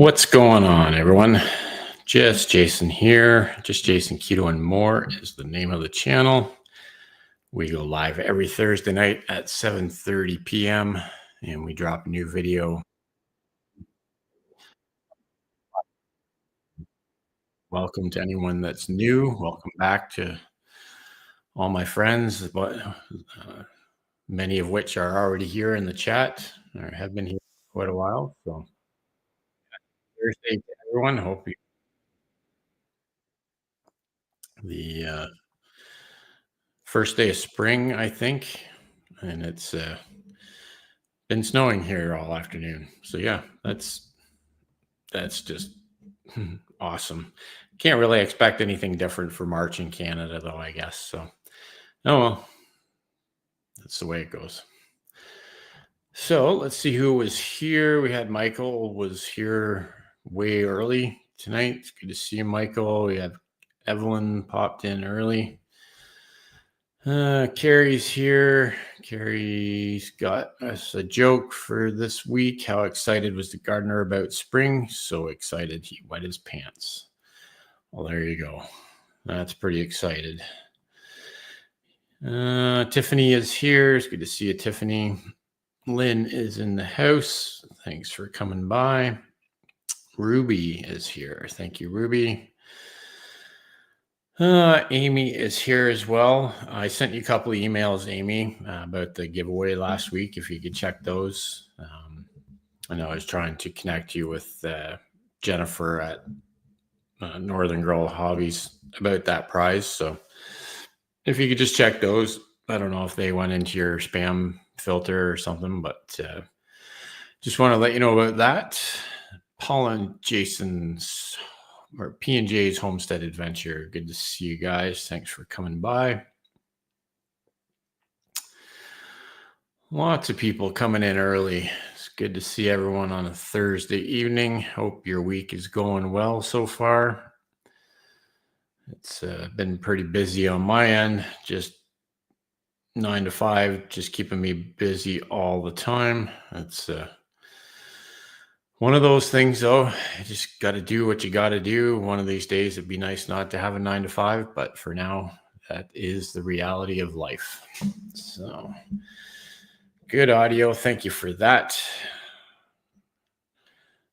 What's going on, everyone? Just Jason here. Just Jason Keto and More is the name of the channel. We go live every Thursday night at 7:30 p.m. and we drop a new video. Welcome to anyone that's new. Welcome back to all my friends, but many of which are already here in the chat or have been here for quite a while. So Thursday to everyone. Hope you the first day of spring, I think, and it's been snowing here all afternoon. So yeah, that's just awesome. Can't really expect anything different for March in Canada, though, I guess. So, oh well, that's the way it goes. So let's see who was here. We had Michael was here way early tonight. It's good to see you, Michael. We have Evelyn popped in early. Carrie's here. Carrie's got us a joke for this week. How excited was the gardener about spring? So excited he wet his pants. Well, there you go. That's pretty excited. Tiffany is here. It's good to see you, Tiffany. Lynn is in the house. Thanks for coming by. Ruby is here. Thank you, Ruby. Amy is here as well. I sent you a couple of emails, Amy, about the giveaway last week. If you could check those. I know I was trying to connect you with Jennifer at Northern Girl Hobbies about that prize. So if you could just check those. I don't know if they went into your spam filter or something, but just want to let you know about that. Paul and Jason's or P&J's Homestead Adventure. Good to see you guys. Thanks for coming by. Lots of people coming in early. It's good to see everyone on a Thursday evening. Hope your week is going well so far. It's been pretty busy on my end, just 9 to 5, just keeping me busy all the time. It's one of those things, though. You just got to do what you got to do. One of these days, it'd be nice not to have a 9 to 5, but for now, that is the reality of life. So, good audio. Thank you for that.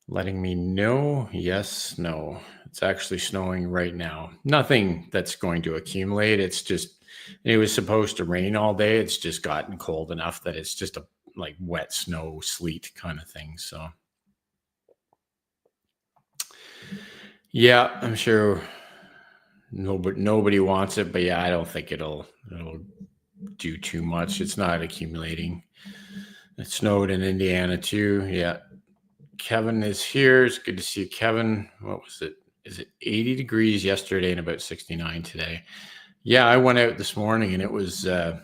Letting me know. Yes, no. It's actually snowing right now. Nothing that's going to accumulate. It's just, it was supposed to rain all day. It's just gotten cold enough that it's just a like wet snow, sleet kind of thing. So, yeah, I'm sure nobody wants it, but yeah, I don't think it'll do too much. It's not accumulating. It snowed in Indiana too. Yeah. Kevin is here. It's good to see you, Kevin. What was it? Is it 80 degrees yesterday and about 69 today? Yeah, I went out this morning and it was, I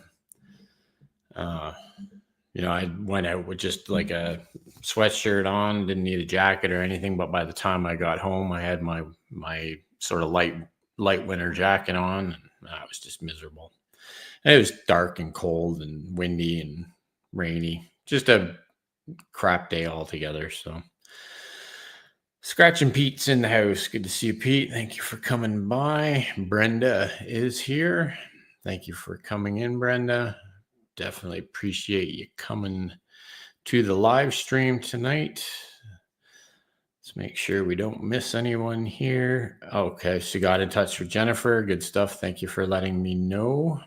went out with just like a sweatshirt on, didn't need a jacket or anything. But by the time I got home, I had my sort of light winter jacket on. And I was just miserable. And it was dark and cold and windy and rainy. Just a crap day altogether. So Scratching Pete's in the house. Good to see you, Pete. Thank you for coming by. Brenda is here. Thank you for coming in, Brenda. Definitely appreciate you coming to the live stream tonight. Let's make sure we don't miss anyone here. Okay, she got in touch with Jennifer. Good stuff. Thank you for letting me know.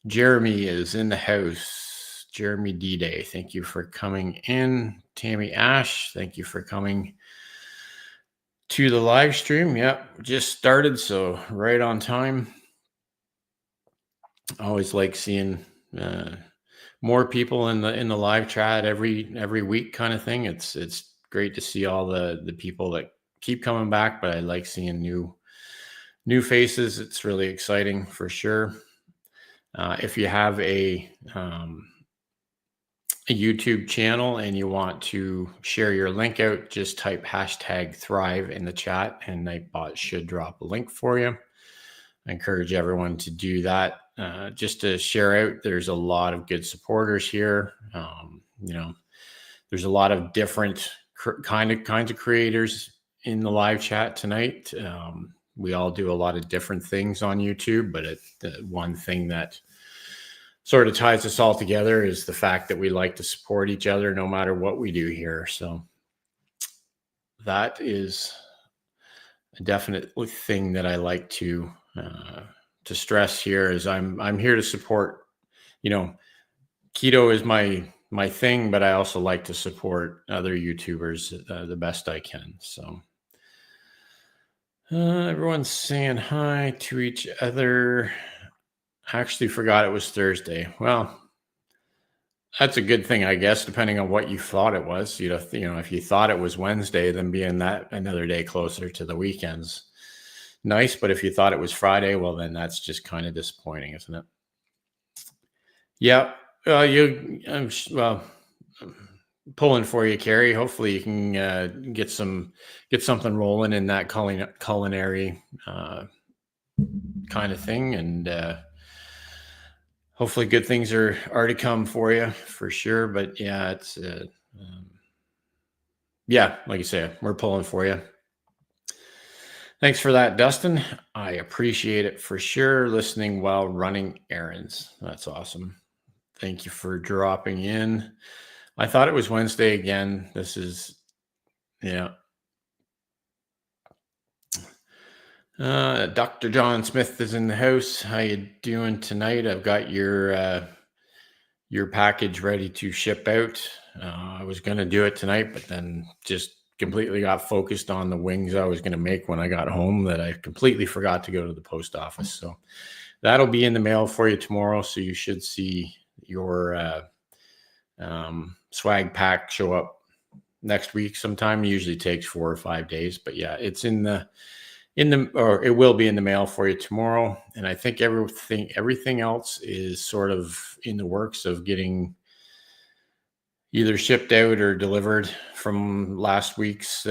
Jeremy is in the house. Jeremy D-Day, thank you for coming in. Tammy Ash, thank you for coming to the live stream. Yep, just started, so right on time. I always like seeing more people in the live chat every week kind of thing. It's great to see all the people that keep coming back, but I like seeing new faces. It's really exciting for sure. If you have a YouTube channel and you want to share your link out, just type #Thrive in the chat and Nightbot should drop a link for you. I encourage everyone to do that. Just to share out, there's a lot of good supporters here. There's a lot of different kinds of creators in the live chat tonight. We all do a lot of different things on YouTube, but the one thing that sort of ties us all together is the fact that we like to support each other no matter what we do here. So that is a definite thing that I like to stress here is I'm here to support, keto is my thing, but I also like to support other YouTubers the best I can. So everyone's saying hi to each other. I actually forgot it was Thursday. Well, that's a good thing, I guess, depending on what you thought it was. If you thought it was Wednesday, then being that another day closer to the weekends, nice. But if you thought it was Friday, well, then that's just kind of disappointing, isn't it? Yeah. Well, pulling for you, Carrie. Hopefully you can get something rolling in that culinary kind of thing, and hopefully good things are to come for you for sure. But yeah, it's like you say, we're pulling for you. Thanks for that, Dustin. I appreciate it for sure. Listening while running errands. That's awesome. Thank you for dropping in. I thought it was Wednesday again. This is, yeah. Dr. John Smith is in the house. How you doing tonight? I've got your package ready to ship out. I was going to do it tonight, but then just completely got focused on the wings I was going to make when I got home that I completely forgot to go to the post office. So that'll be in the mail for you tomorrow. So you should see your swag pack show up next week sometime. It usually takes 4 or 5 days, but yeah, it's or it will be in the mail for you tomorrow. And I think everything else is sort of in the works of getting either shipped out or delivered from last week's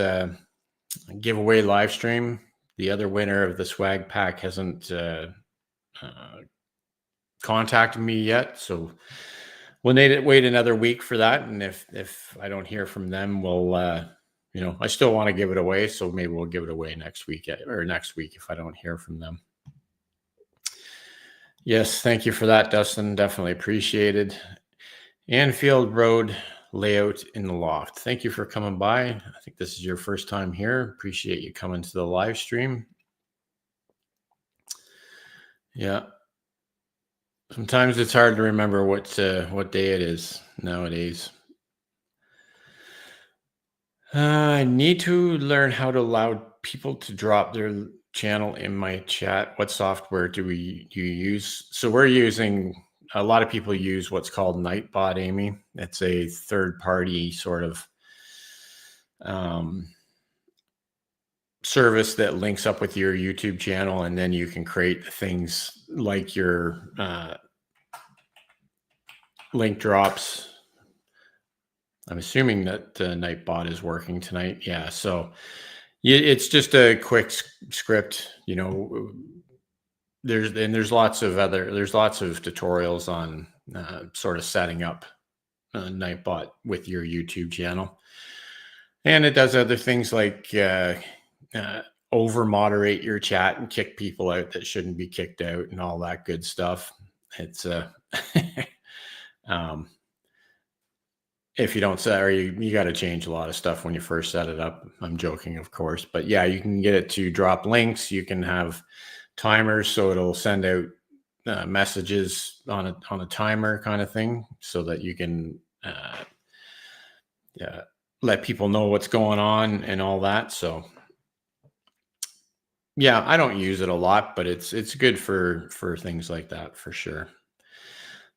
giveaway live stream. The other winner of the swag pack hasn't contacted me yet, so we'll need to wait another week for that. And if I don't hear from them, we'll I still want to give it away, so maybe we'll give it away next week if I don't hear from them. Yes, thank you for that, Dustin. Definitely appreciated. Anfield Road layout in the loft. Thank you for coming by. I think this is your first time here. Appreciate you coming to the live stream. Yeah. Sometimes it's hard to remember what day it is nowadays. I need to learn how to allow people to drop their channel in my chat. What software do you use? So we're using, a lot of people use what's called Nightbot, Amy. It's a third-party sort of service that links up with your YouTube channel, and then you can create things like your link drops. I'm assuming that Nightbot is working tonight. Yeah, so it's just a quick script. There's lots of tutorials on sort of setting up Nightbot with your YouTube channel, and it does other things like over moderate your chat and kick people out that shouldn't be kicked out and all that good stuff. It's if you don't set, or you got to change a lot of stuff when you first set it up. I'm joking, of course, but yeah, you can get it to drop links. You can have timers, so it'll send out messages on a timer kind of thing, so that you can let people know what's going on and all that. So yeah, I don't use it a lot, but it's good for things like that for sure.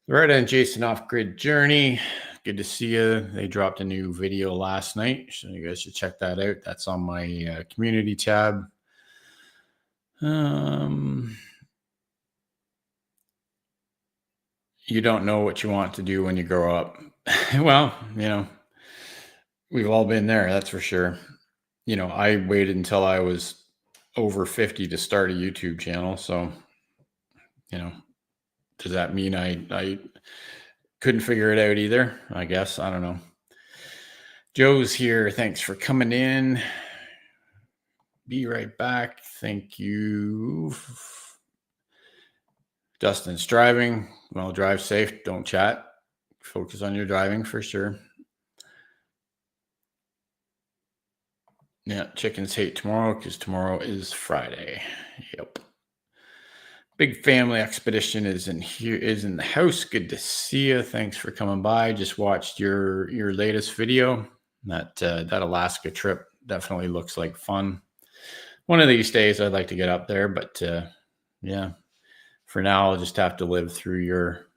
Loretta and Jason Off Grid Journey. Good to see you. They dropped a new video last night, so you guys should check that out. That's on my community tab. You don't know what you want to do when you grow up. Well, we've all been there, that's for sure. I waited until I was over 50 to start a YouTube channel. So, does that mean I couldn't figure it out either? I guess. I don't know. Joe's here. Thanks for coming in. Be right back. Thank you. Dustin's driving. Well, drive safe. Don't chat. Focus on your driving for sure. Yeah, chickens hate tomorrow because tomorrow is Friday. Yep. Big family expedition is in the house. Good to see you. Thanks for coming by. Just watched your latest video. That Alaska trip definitely looks like fun. One of these days I'd like to get up there, but yeah, for now I'll just have to live through your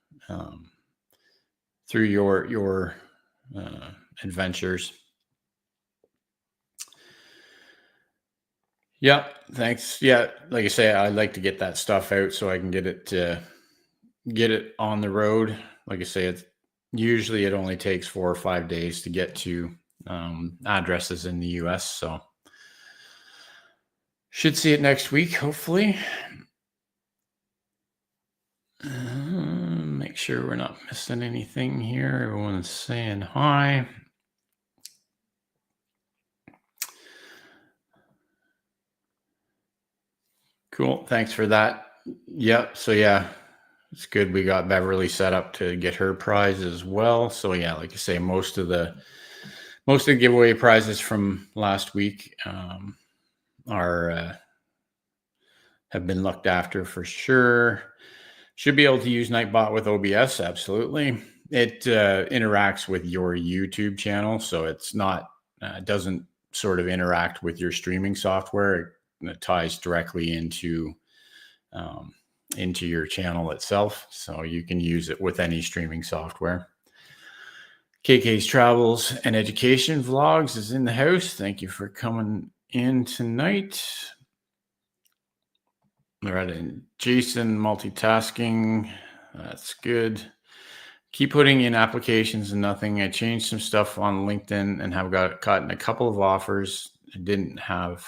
adventures. Yeah, thanks. Yeah, like I say, I'd like to get that stuff out so I can get it on the road. Like I say, it only takes 4 or 5 days to get to addresses in the US. So should see it next week, hopefully. Make sure we're not missing anything here. Everyone's saying hi. Cool. Thanks for that. Yep. So yeah, it's good. We got Beverly set up to get her prize as well. So yeah, like I say, most of the giveaway prizes from last week have been looked after for sure. Should be able to use Nightbot with OBS. Absolutely. It interacts with your YouTube channel. So it's not, doesn't sort of interact with your streaming software. It ties directly into your channel itself. So you can use it with any streaming software. KK's Travels and Education Vlogs is in the house. Thank you for coming in tonight. Loretta Jason, multitasking. That's good. Keep putting in applications and nothing. I changed some stuff on LinkedIn and have gotten a couple of offers. I didn't have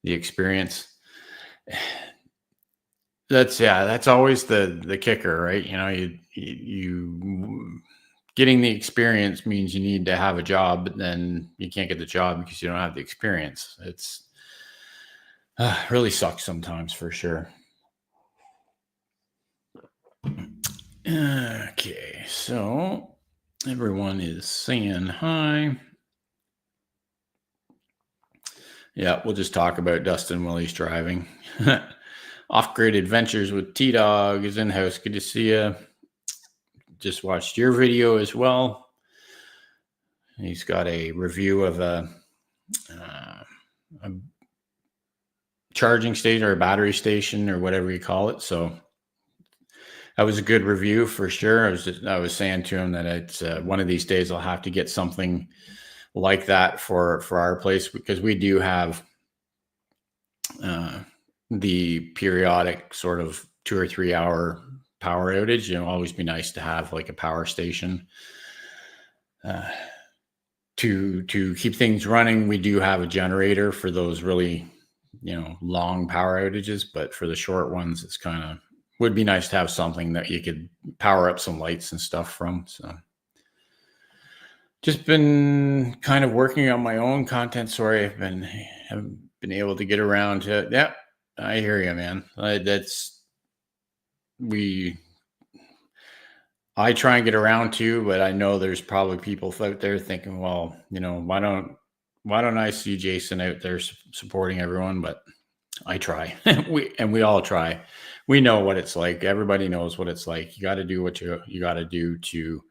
the experience. That's always the kicker, right? You know, you getting the experience means you need to have a job, but then you can't get the job because you don't have the experience. It's really sucks sometimes for sure. Okay, so everyone is saying hi. Yeah, we'll just talk about Dustin while he's driving. Off-grid adventures with T-Dog is in the house. Good to see you. Just watched your video as well. He's got a review of a charging station or a battery station or whatever you call it. So that was a good review for sure. I was saying to him that it's one of these days I'll have to get something like that for our place, because we do have the periodic sort of 2 or 3 hour power outage. You know, always be nice to have like a power station to keep things running. We do have a generator for those really, long power outages, but for the short ones, it's would be nice to have something that you could power up some lights and stuff from. So just been kind of working on my own content. Sorry, haven't been able to get around to it. Yeah, I hear you, man. I try and get around to, but I know there's probably people out there thinking, well, why don't I see Jason out there supporting everyone? But I try. we all try. We know what it's like. Everybody knows what it's like. You got to do what you got to do to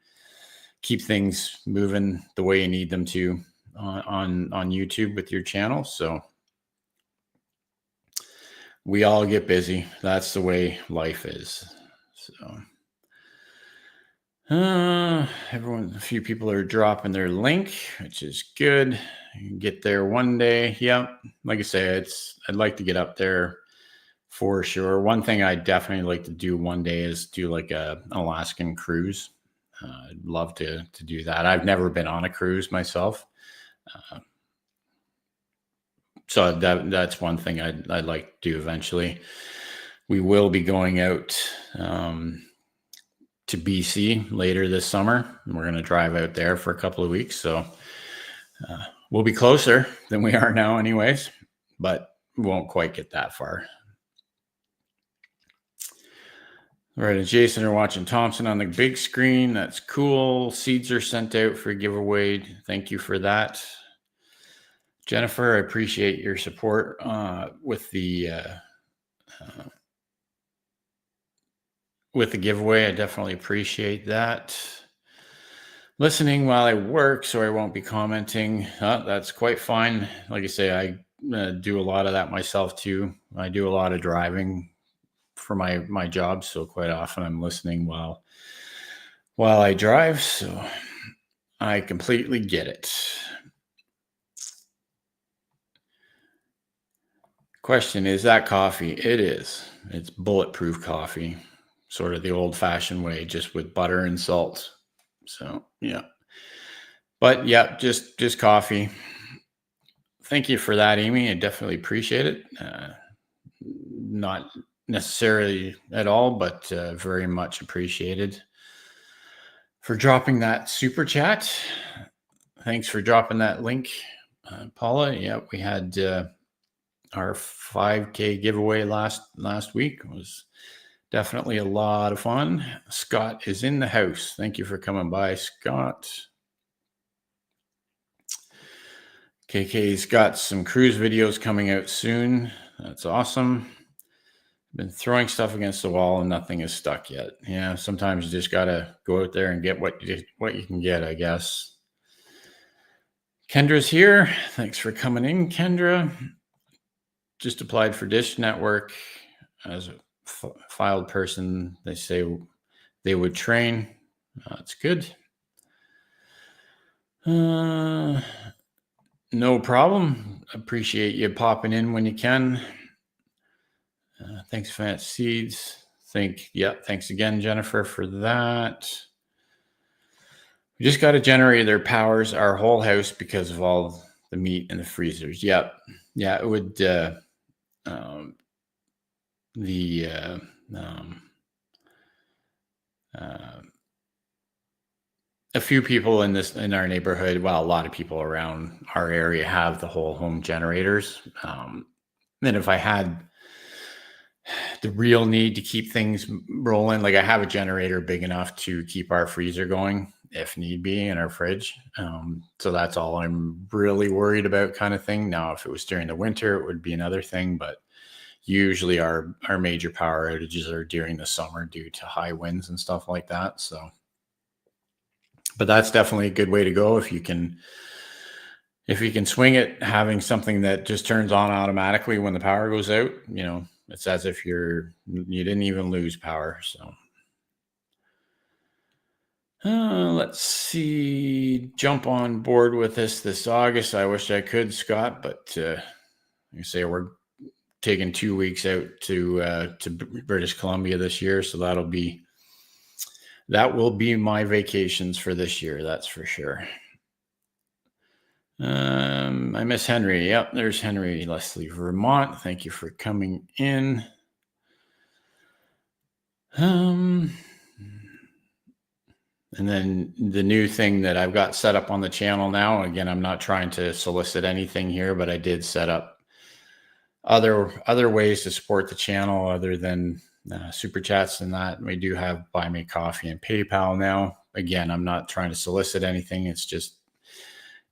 keep things moving the way you need them to on YouTube with your channel. So we all get busy. That's the way life is. So a few people are dropping their link, which is good. You can get there one day. Yep. Like I say, I'd like to get up there for sure. One thing I definitely like to do one day is do like an Alaskan cruise. I'd love to do that. I've never been on a cruise myself. So that's one thing I'd like to do eventually. We will be going out to BC later this summer. We're going to drive out there for a couple of weeks. So We'll be closer than we are now, anyways, but we won't quite get that far. All right, and Jason are watching Thompson on the big screen. That's cool. Seeds are sent out for a giveaway. Thank you for that. Jennifer, I appreciate your support with the giveaway. I definitely appreciate that. Listening while I work, so I won't be commenting. That's quite fine. Like I say, I do a lot of that myself too. I do a lot of driving for my job, so quite often I'm listening while I drive. So I completely get it. Question, is that coffee? It is. It's bulletproof coffee, sort of the old-fashioned way, just with butter and salt. So yeah, but yeah, just coffee. Thank you for that, Amy. I definitely appreciate it. Not necessarily at all, but very much appreciated for dropping that super chat. Thanks for dropping that link, Paula. Yeah, we had our 5K giveaway last week. It was definitely a lot of fun. Scott is in the house. Thank you for coming by, Scott. KK's got some cruise videos coming out soon. That's awesome. Been throwing stuff against the wall and nothing is stuck yet. Yeah, sometimes you just gotta go out there and get what you can get, I guess. Kendra's here. Thanks for coming in, Kendra. Just applied for Dish Network as a filed person. They say they would train. That's good. No problem. Appreciate you popping in when you can. Thanks, Fancy Seeds. Thanks again, Jennifer, for that. We just got a generator that powers our whole house because of all the meat in the freezers. Yep. Yeah, it would. A few people in our neighborhood, well, a lot of people around our area have the whole home generators. Then if I had the real need to keep things rolling, like I have a generator big enough to keep our freezer going if need be in our fridge. So that's all I'm really worried about, kind of thing. Now, if it was during the winter, it would be another thing, but usually our major power outages are during the summer due to high winds and stuff like that. So, but that's definitely a good way to go if you can swing it, having something that just turns on automatically when the power goes out. It's as if you didn't even lose power. So let's see, jump on board with this August. I wish I could, Scott, but you say we're taking 2 weeks out to British Columbia this year, so that will be my vacations for this year. That's for sure. I miss Henry. Yep, there's Henry, Leslie, Vermont. Thank you for coming in. And then the new thing that I've got set up on the channel now, again, I'm not trying to solicit anything here, but I did set up other ways to support the channel other than super chats and that. We do have Buy Me Coffee and PayPal now. Again, I'm not trying to solicit anything. It's just,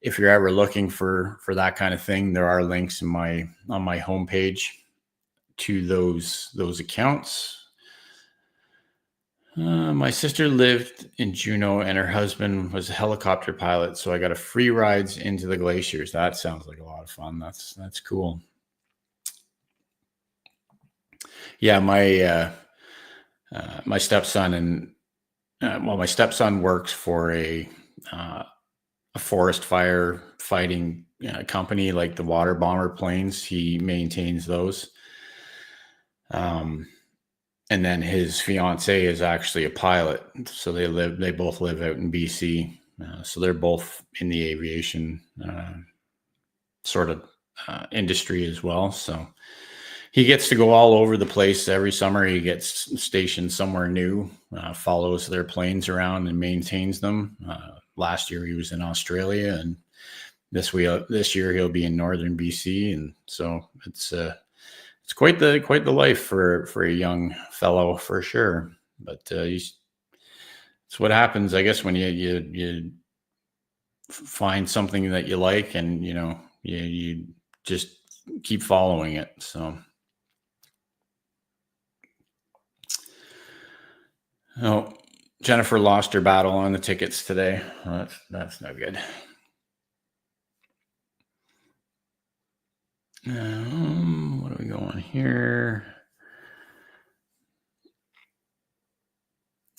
if you're ever looking for that kind of thing, there are links on my homepage to those accounts. My sister lived in Juneau and her husband was a helicopter pilot, so I got a free rides into the glaciers. That sounds like a lot of fun. That's cool. Yeah, my stepson my stepson works for a forest fire fighting company, like the water bomber planes. He maintains those. And then his fiance is actually a pilot. So they both live out in BC. So they're both in the aviation sort of industry as well. So he gets to go all over the place every summer. He gets stationed somewhere new, follows their planes around and maintains them. Last year he was in Australia and this year he'll be in northern BC, and so it's quite the life for a young fellow for sure. But it's what happens, I guess, when you find something that you like, and you just keep following it. So, oh, Jennifer lost her battle on the tickets today. Well, that's no good. What are we going here?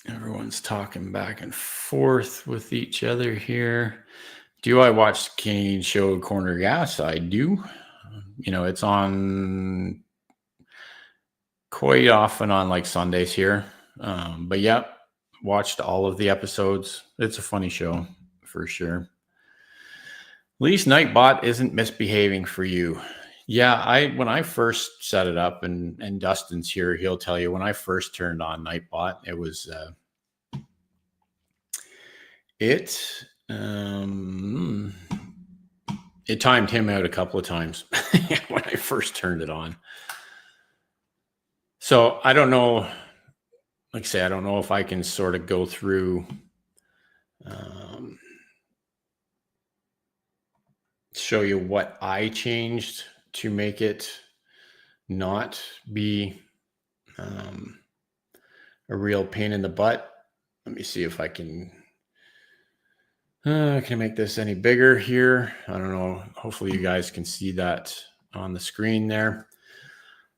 Everyone's talking back and forth with each other here. Do I watch the Canadian show Corner Gas? I do. It's on quite often on like Sundays here. But yeah, watched all of the episodes. It's a funny show for sure. At least Nightbot isn't misbehaving for you. Yeah, when I first set it up, and Dustin's here, he'll tell you, when I first turned on Nightbot, it was it timed him out a couple of times when I first turned it on. So I don't know, like I say, I don't know if I can sort of go through show you what I changed to make it not be a real pain in the butt. Let me see if I can I make this any bigger here. I don't know. Hopefully you guys can see that on the screen there.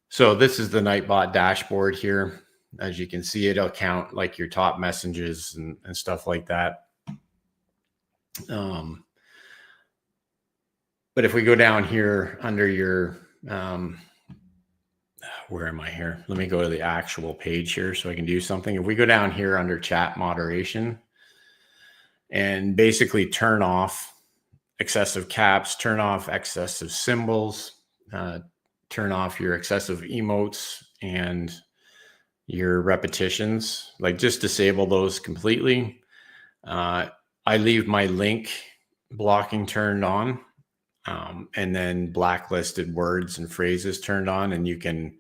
So this is the Nightbot dashboard here. As you can see, it'll count like your top messages and stuff like that. But if we go down here under your, where am I here? Let me go to the actual page here so I can do something. If we go down here under chat moderation and basically turn off excessive caps, turn off excessive symbols, turn off your excessive emotes and your repetitions, like just disable those completely. I leave my link blocking turned on, and then blacklisted words and phrases turned on, and you can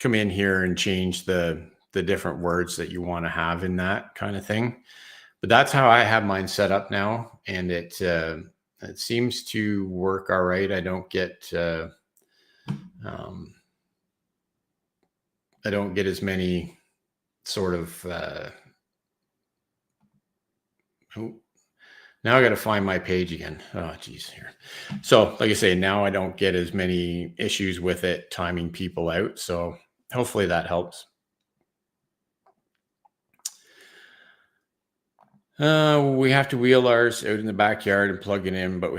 come in here and change the different words that you want to have in that kind of thing. But that's how I have mine set up now, and it seems to work all right. I don't get as many sort of now I got to find my page again. Oh, geez, here. So like I say, now I don't get as many issues with it timing people out. So hopefully that helps. We have to wheel ours out in the backyard and plug it in, but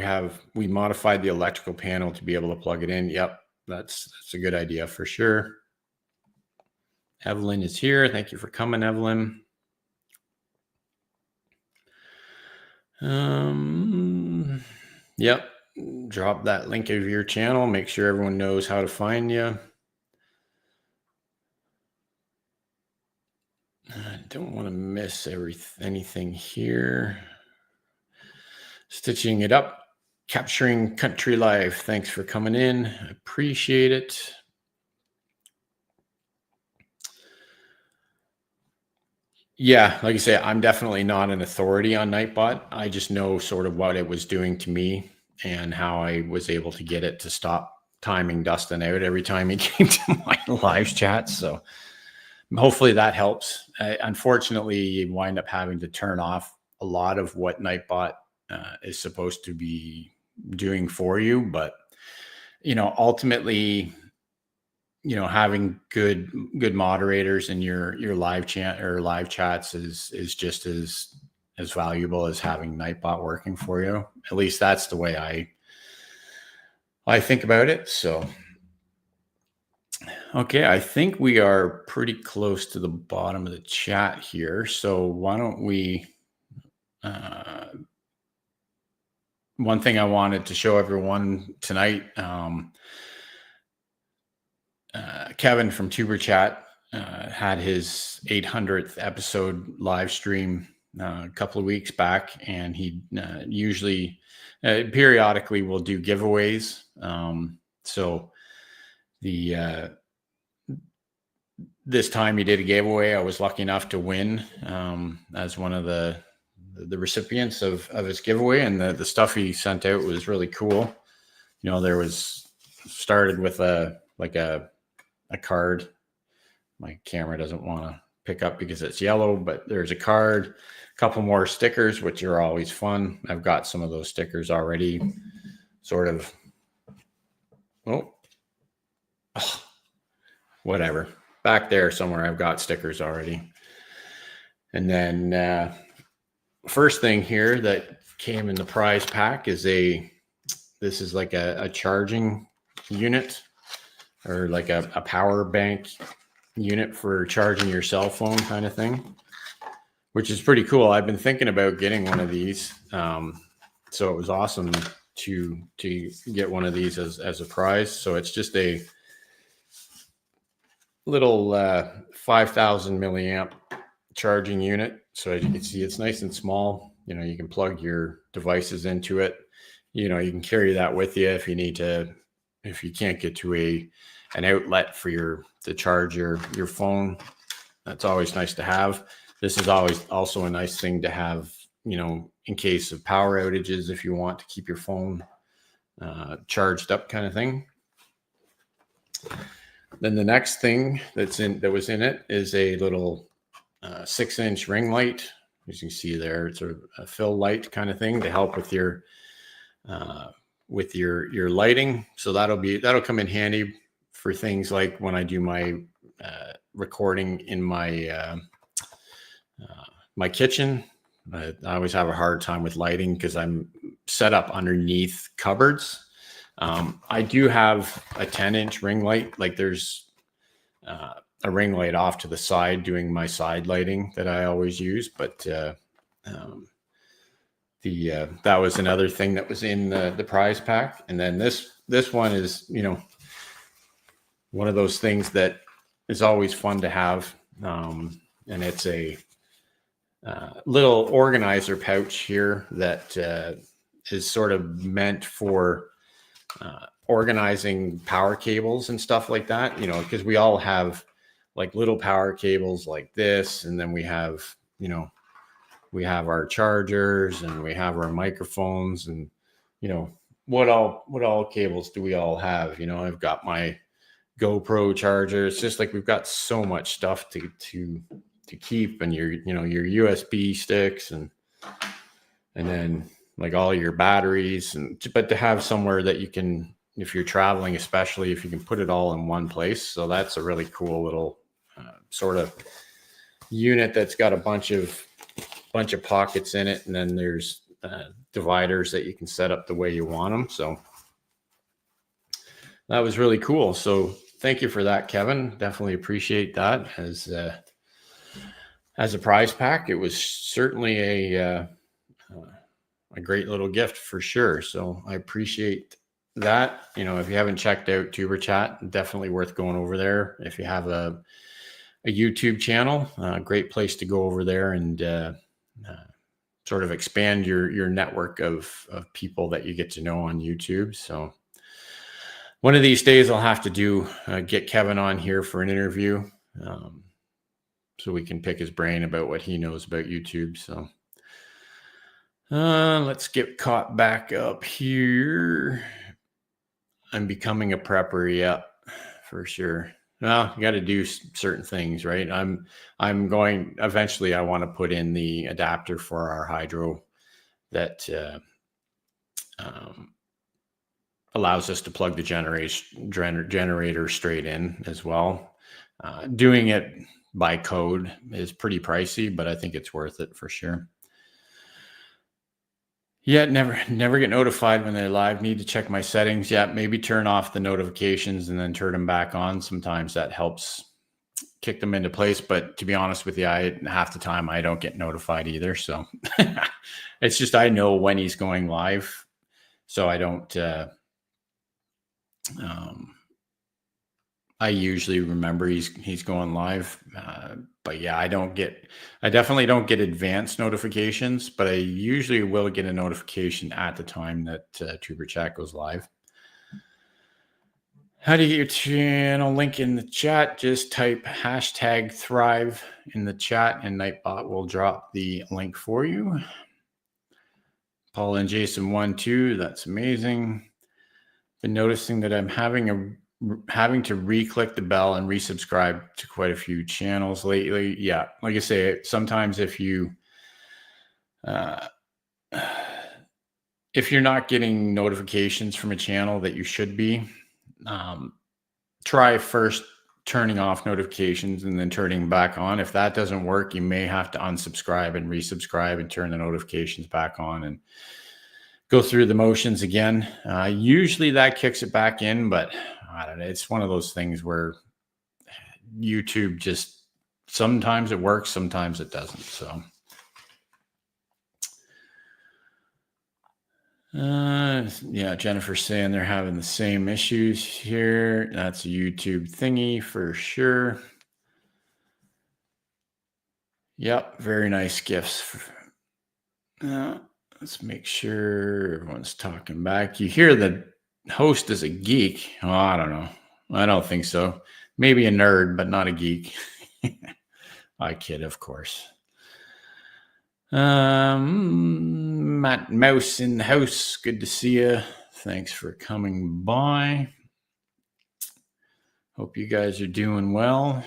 we modified the electrical panel to be able to plug it in. Yep, that's a good idea for sure. Evelyn is here. Thank you for coming, Evelyn. Yep. Drop that link of your channel. Make sure everyone knows how to find you. I don't want to miss anything here. Stitching it up, capturing country life. Thanks for coming in. I appreciate it. Yeah, like I say, I'm definitely not an authority on Nightbot. I just know sort of what it was doing to me and how I was able to get it to stop timing Dustin out every time he came to my live chat. So hopefully that helps. Unfortunately, you wind up having to turn off a lot of what Nightbot is supposed to be doing for you. But, ultimately, having good moderators in your live chat or live chats is just as valuable as having Nightbot working for you. At least that's the way I think about it. So, okay, I think we are pretty close to the bottom of the chat here. So why don't we, one thing I wanted to show everyone tonight, Kevin from Tuber Chat had his 800th episode live stream a couple of weeks back, and he usually periodically will do giveaways. So the this time he did a giveaway. I was lucky enough to win as one of the recipients of his giveaway, and the stuff he sent out was really cool. You know, there was started with a card. My camera doesn't want to pick up because it's yellow, but there's a card, a couple more stickers, which are always fun. I've got some of those stickers already sort of, whatever. Back there somewhere, I've got stickers already. And then first thing here that came in the prize pack is this is like a charging unit, or like a power bank unit for charging your cell phone kind of thing, which is pretty cool. I've been thinking about getting one of these. So it was awesome to get one of these as a prize. So it's just a little 5,000 milliamp charging unit. So as you can see, it's nice and small. You know, you can plug your devices into it. You know, you can carry that with you if you need to, if you can't get to an outlet for to charge your phone. That's always nice to have. This is always also a nice thing to have, you know, in case of power outages, if you want to keep your phone charged up kind of thing. Then the next thing that was in it is a little 6-inch ring light. As you can see there, it's sort of a fill light kind of thing to help with your lighting. So that'll come in handy for things like when I do my recording in my my kitchen. I always have a hard time with lighting because I'm set up underneath cupboards. I do have a 10-inch ring light. Like there's a ring light off to the side doing my side lighting that I always use. But that was another thing that was in the prize pack. And then this one is, you know, one of those things that is always fun to have. And it's a little organizer pouch here that is sort of meant for organizing power cables and stuff like that, you know, because we all have like little power cables like this, and then we have, you know, we have our chargers and we have our microphones, and you know, what all cables do we all have? You know, I've got my GoPro charger. It's just like we've got so much stuff to keep, and your USB sticks, and then like all your batteries, but to have somewhere that you can, if you're traveling, especially if you can put it all in one place. So that's a really cool little sort of unit that's got a bunch of pockets in it, and then there's dividers that you can set up the way you want them. So that was really cool. So thank you for that, Kevin. Definitely appreciate that as a prize pack. It was certainly a great little gift for sure. So I appreciate that. You know, if you haven't checked out Tuber Chat, definitely worth going over there. If you have a YouTube channel, great place to go over there and sort of expand your network of people that you get to know on YouTube. So one of these days I'll have to get Kevin on here for an interview, so we can pick his brain about what he knows about YouTube. So let's get caught back up here. I'm becoming a prepper. Yeah, for sure. Well, you got to do certain things, right? I'm going, eventually I want to put in the adapter for our hydro that allows us to plug the generator straight in as well. Doing it by code is pretty pricey, but I think it's worth it for sure. Yeah, never get notified when they're live. Need to check my settings. Yeah, maybe turn off the notifications and then turn them back on. Sometimes that helps kick them into place. But to be honest with you, half the time I don't get notified either. So it's just I know when he's going live, so I don't I usually remember he's going live. But yeah, I definitely don't get advanced notifications, but I usually will get a notification at the time that Trooper Chat goes live. How do you get your channel link in the chat? Just type hashtag Thrive in the chat and Nightbot will drop the link for you. Paul and Jason 1-2, that's amazing. Been noticing that I'm having to re-click the bell and resubscribe to quite a few channels lately. Yeah, like I say, sometimes if you're not getting notifications from a channel that you should be, try first turning off notifications and then turning back on. If that doesn't work, you may have to unsubscribe and resubscribe and turn the notifications back on and go through the motions again. Usually that kicks it back in, but I don't know. It's one of those things where YouTube just, sometimes it works, sometimes it doesn't. So, yeah, Jennifer's saying they're having the same issues here. That's a YouTube thingy for sure. Yep, very nice gifts. Let's make sure everyone's talking back. You hear the host is a geek. Oh, I don't know. I don't think so. Maybe a nerd, but not a geek. I kid, of course. Matt Mouse in the house. Good to see you. Thanks for coming by. Hope you guys are doing well.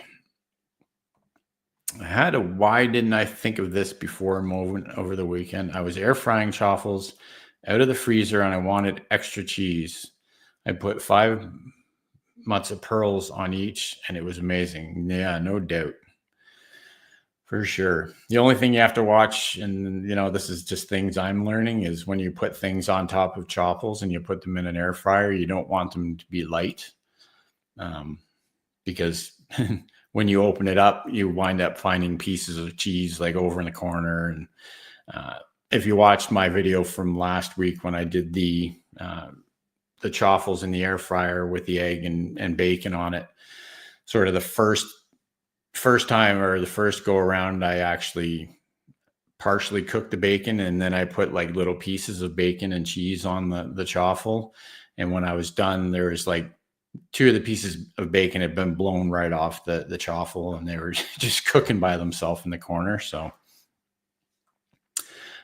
Why didn't I think of this before moving over the weekend? I was air frying chaffles out of the freezer and I wanted extra cheese. I put 5 mutts of pearls on each and it was amazing. Yeah, no doubt. For sure. The only thing you have to watch, and this is just things I'm learning, is when you put things on top of chaffles and you put them in an air fryer, you don't want them to be light. Because when you open it up, you wind up finding pieces of cheese like over in the corner. And if you watched my video from last week when I did the chaffles in the air fryer with the egg and bacon on it, sort of the first time or the first go around, I actually partially cooked the bacon and then I put like little pieces of bacon and cheese on the chaffle. And when I was done, there was like 2 of the pieces of bacon had been blown right off the chaffle and they were just cooking by themselves in the corner. So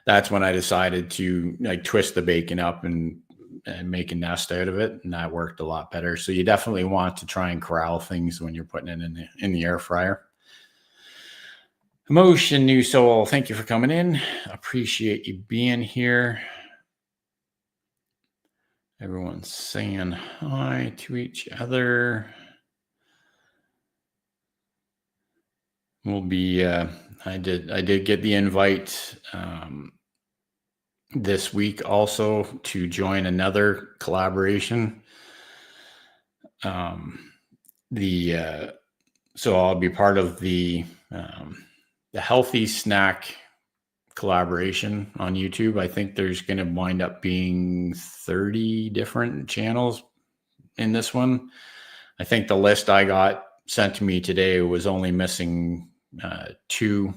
that's when I decided to like twist the bacon up and make a nest out of it. And that worked a lot better. So you definitely want to try and corral things when you're putting it in the air fryer. Emotion New Soul, thank you for coming in. Appreciate you being here. Everyone's saying hi to each other. We'll be I did get the invite this week also to join another collaboration. So I'll be part of the healthy snack collaboration on YouTube. I think there's going to wind up being 30 different channels in this one. I think the list I got sent to me today was only missing 2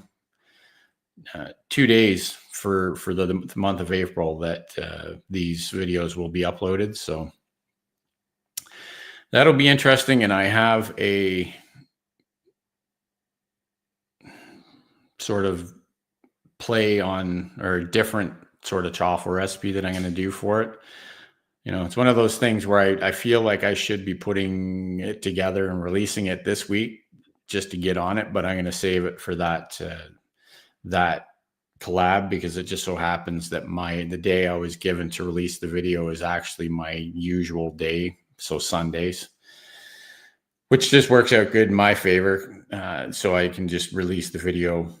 days for the month of April that these videos will be uploaded. So that'll be interesting. And I have a sort of play on or a different sort of chaffle recipe that I'm going to do for it. It's one of those things where I feel like I should be putting it together and releasing it this week just to get on it, but I'm going to save it for that collab because it just so happens that the day I was given to release the video is actually my usual day. So Sundays, which just works out good in my favor. So I can just release the video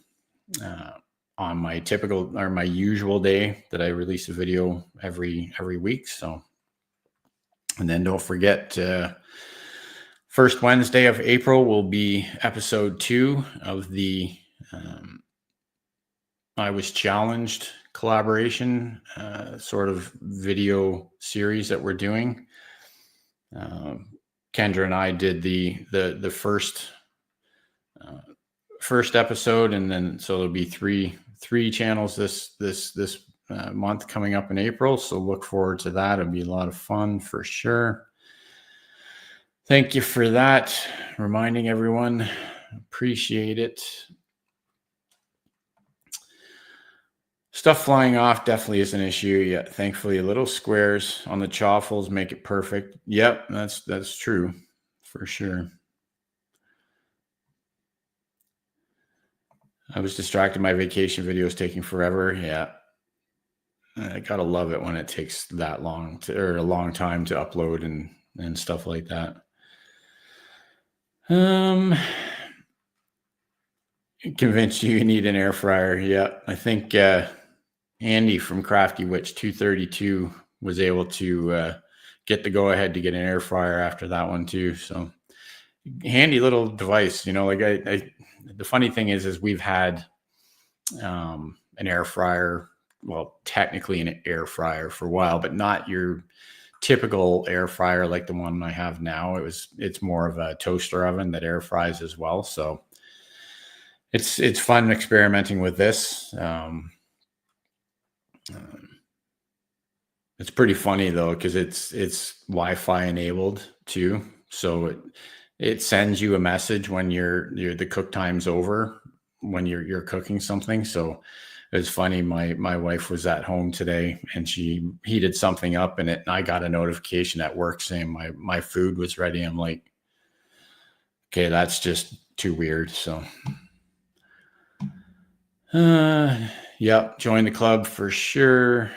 on my typical or my usual day that I release a video every week. So, and then don't forget, first Wednesday of April will be episode 2 of the I Was Challenged collaboration sort of video series that we're doing. Kendra and I did the first episode, and then so there'll be three channels this month coming up in April. So look forward to that. It'll be a lot of fun for sure. Thank you for that. Reminding everyone, appreciate it. Stuff flying off definitely is an issue. Yeah, thankfully, little squares on the chaffles make it perfect. Yep, that's true for sure. I was distracted. My vacation video is taking forever. Yeah, I gotta love it when it takes that long or a long time to upload and stuff like that. Convinced you need an air fryer. Yeah, I think Andy from Crafty Witch 232 was able to get the go ahead to get an air fryer after that one too. So handy little device, like the funny thing is we've had an air fryer, well, technically an air fryer for a while, but not your typical air fryer like the one I have now. It's more of a toaster oven that air fries as well. So it's fun experimenting with this. It's pretty funny though, because it's Wi-Fi enabled too. So it sends you a message when the cook time's over when you're cooking something. So it was funny. My wife was at home today and she heated something up, and I got a notification at work saying my food was ready. I'm like, okay, that's just too weird. So yep, join the club for sure.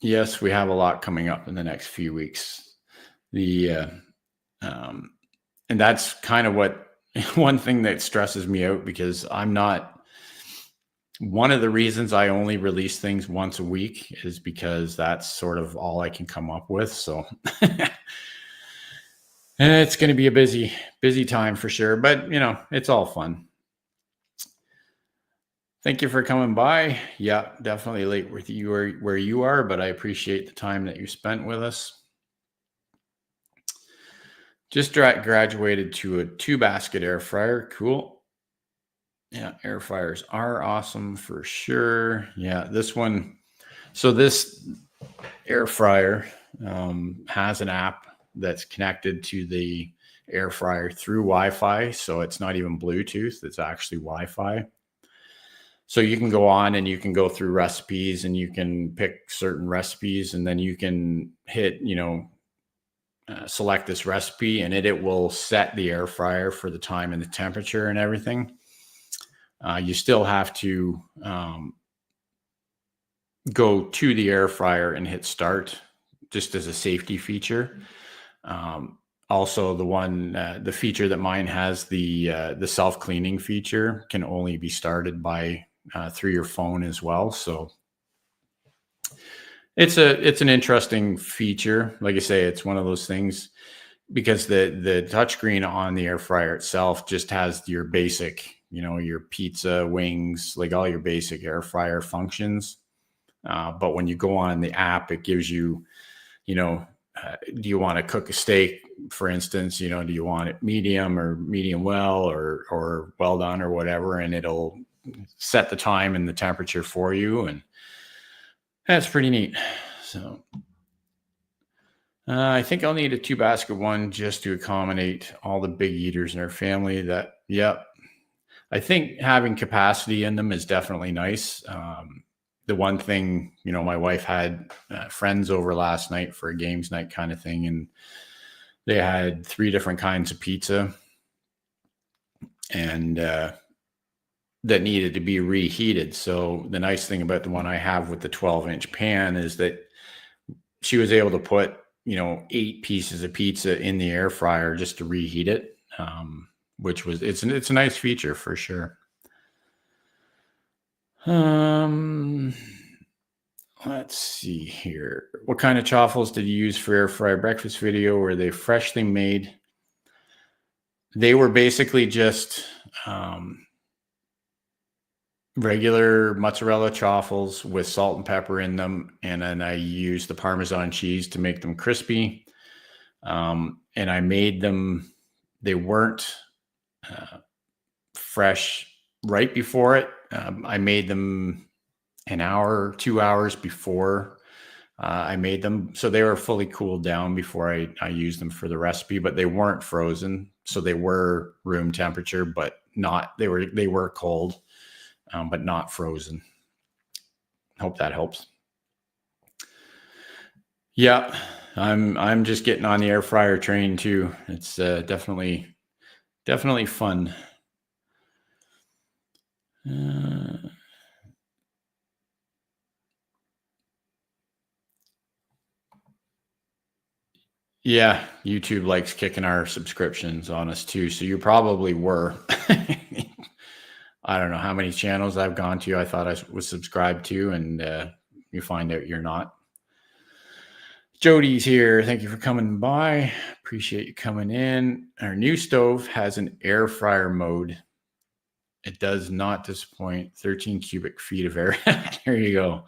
Yes, we have a lot coming up in the next few weeks. And that's kind of one thing that stresses me out, because one of the reasons I only release things once a week is because that's sort of all I can come up with. So it's going to be a busy time for sure, but it's all fun. Thank you for coming by. Yeah, definitely late with you where you are, but I appreciate the time that you spent with us. Just graduated to a 2-basket air fryer. Cool. Yeah, air fryers are awesome for sure. Yeah, this one. So this air fryer has an app that's connected to the air fryer through Wi-Fi. So it's not even Bluetooth. It's actually Wi-Fi. So you can go on and you can go through recipes and you can pick certain recipes, and then you can hit, select this recipe, and it will set the air fryer for the time and the temperature and everything. You still have to go to the air fryer and hit start, just as a safety feature. Also, the feature that mine has, the self-cleaning feature, can only be started through your phone as well. So it's an interesting feature. Like I say, it's one of those things, because the touchscreen on the air fryer itself just has your basic, your pizza, wings, like all your basic air fryer functions. But when you go on the app, it gives you, do you want to cook a steak, for instance? Do you want it medium or medium well or well done or whatever? And it'll set the time and the temperature for you. And that's pretty neat. So I think I'll need a 2-basket one just to accommodate all the big eaters in our family. I think having capacity in them is definitely nice. The one thing, my wife had friends over last night for a games night kind of thing, and they had 3 different kinds of pizza, and that needed to be reheated. So the nice thing about the one I have with the 12-inch pan is that she was able to put 8 pieces of pizza in the air fryer just to reheat it, which was it's a nice feature for sure. Let's see here. What kind of chaffles did you use for air fry breakfast video? Were they freshly made? They were basically just regular mozzarella chaffles with salt and pepper in them, and then I used the Parmesan cheese to make them crispy. and I made them. They weren't fresh right before it. I made them an hour, 2 hours before I made them. So they were fully cooled down before I used them for the recipe, but they weren't frozen. So they were room temperature, but not, they were cold, but not frozen. Hope that helps. Yeah. I'm just getting on the air fryer train too. It's definitely fun. Yeah, YouTube likes kicking our subscriptions on us too. So you probably were. I don't know how many channels I've gone to. I thought I was subscribed to, and you find out you're not. Jody's here. Thank you for coming by. Appreciate you coming in. Our new stove has an air fryer mode. It does not disappoint. 13 cubic feet of air. There you go.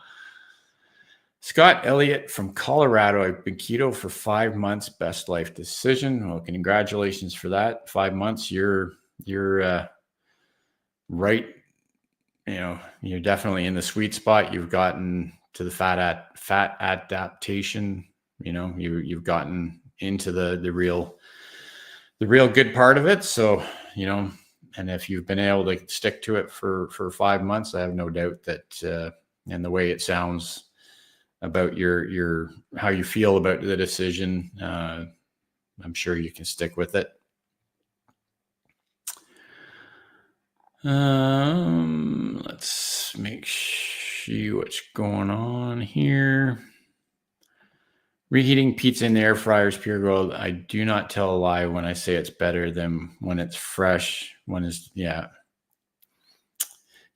Scott Elliott from Colorado. I've been keto for 5 months. Best life decision. Well, congratulations for that. 5 months. You're right. You're definitely in the sweet spot. You've gotten to the fat adaptation. You've gotten into the real good part of it. So, and if you've been able to stick to it for 5 months, I have no doubt that, and the way it sounds about your how you feel about the decision, I'm sure you can stick with it. Let's see what's going on here. Reheating pizza in the air fryer is pure gold. I do not tell a lie when I say it's better than when it's fresh.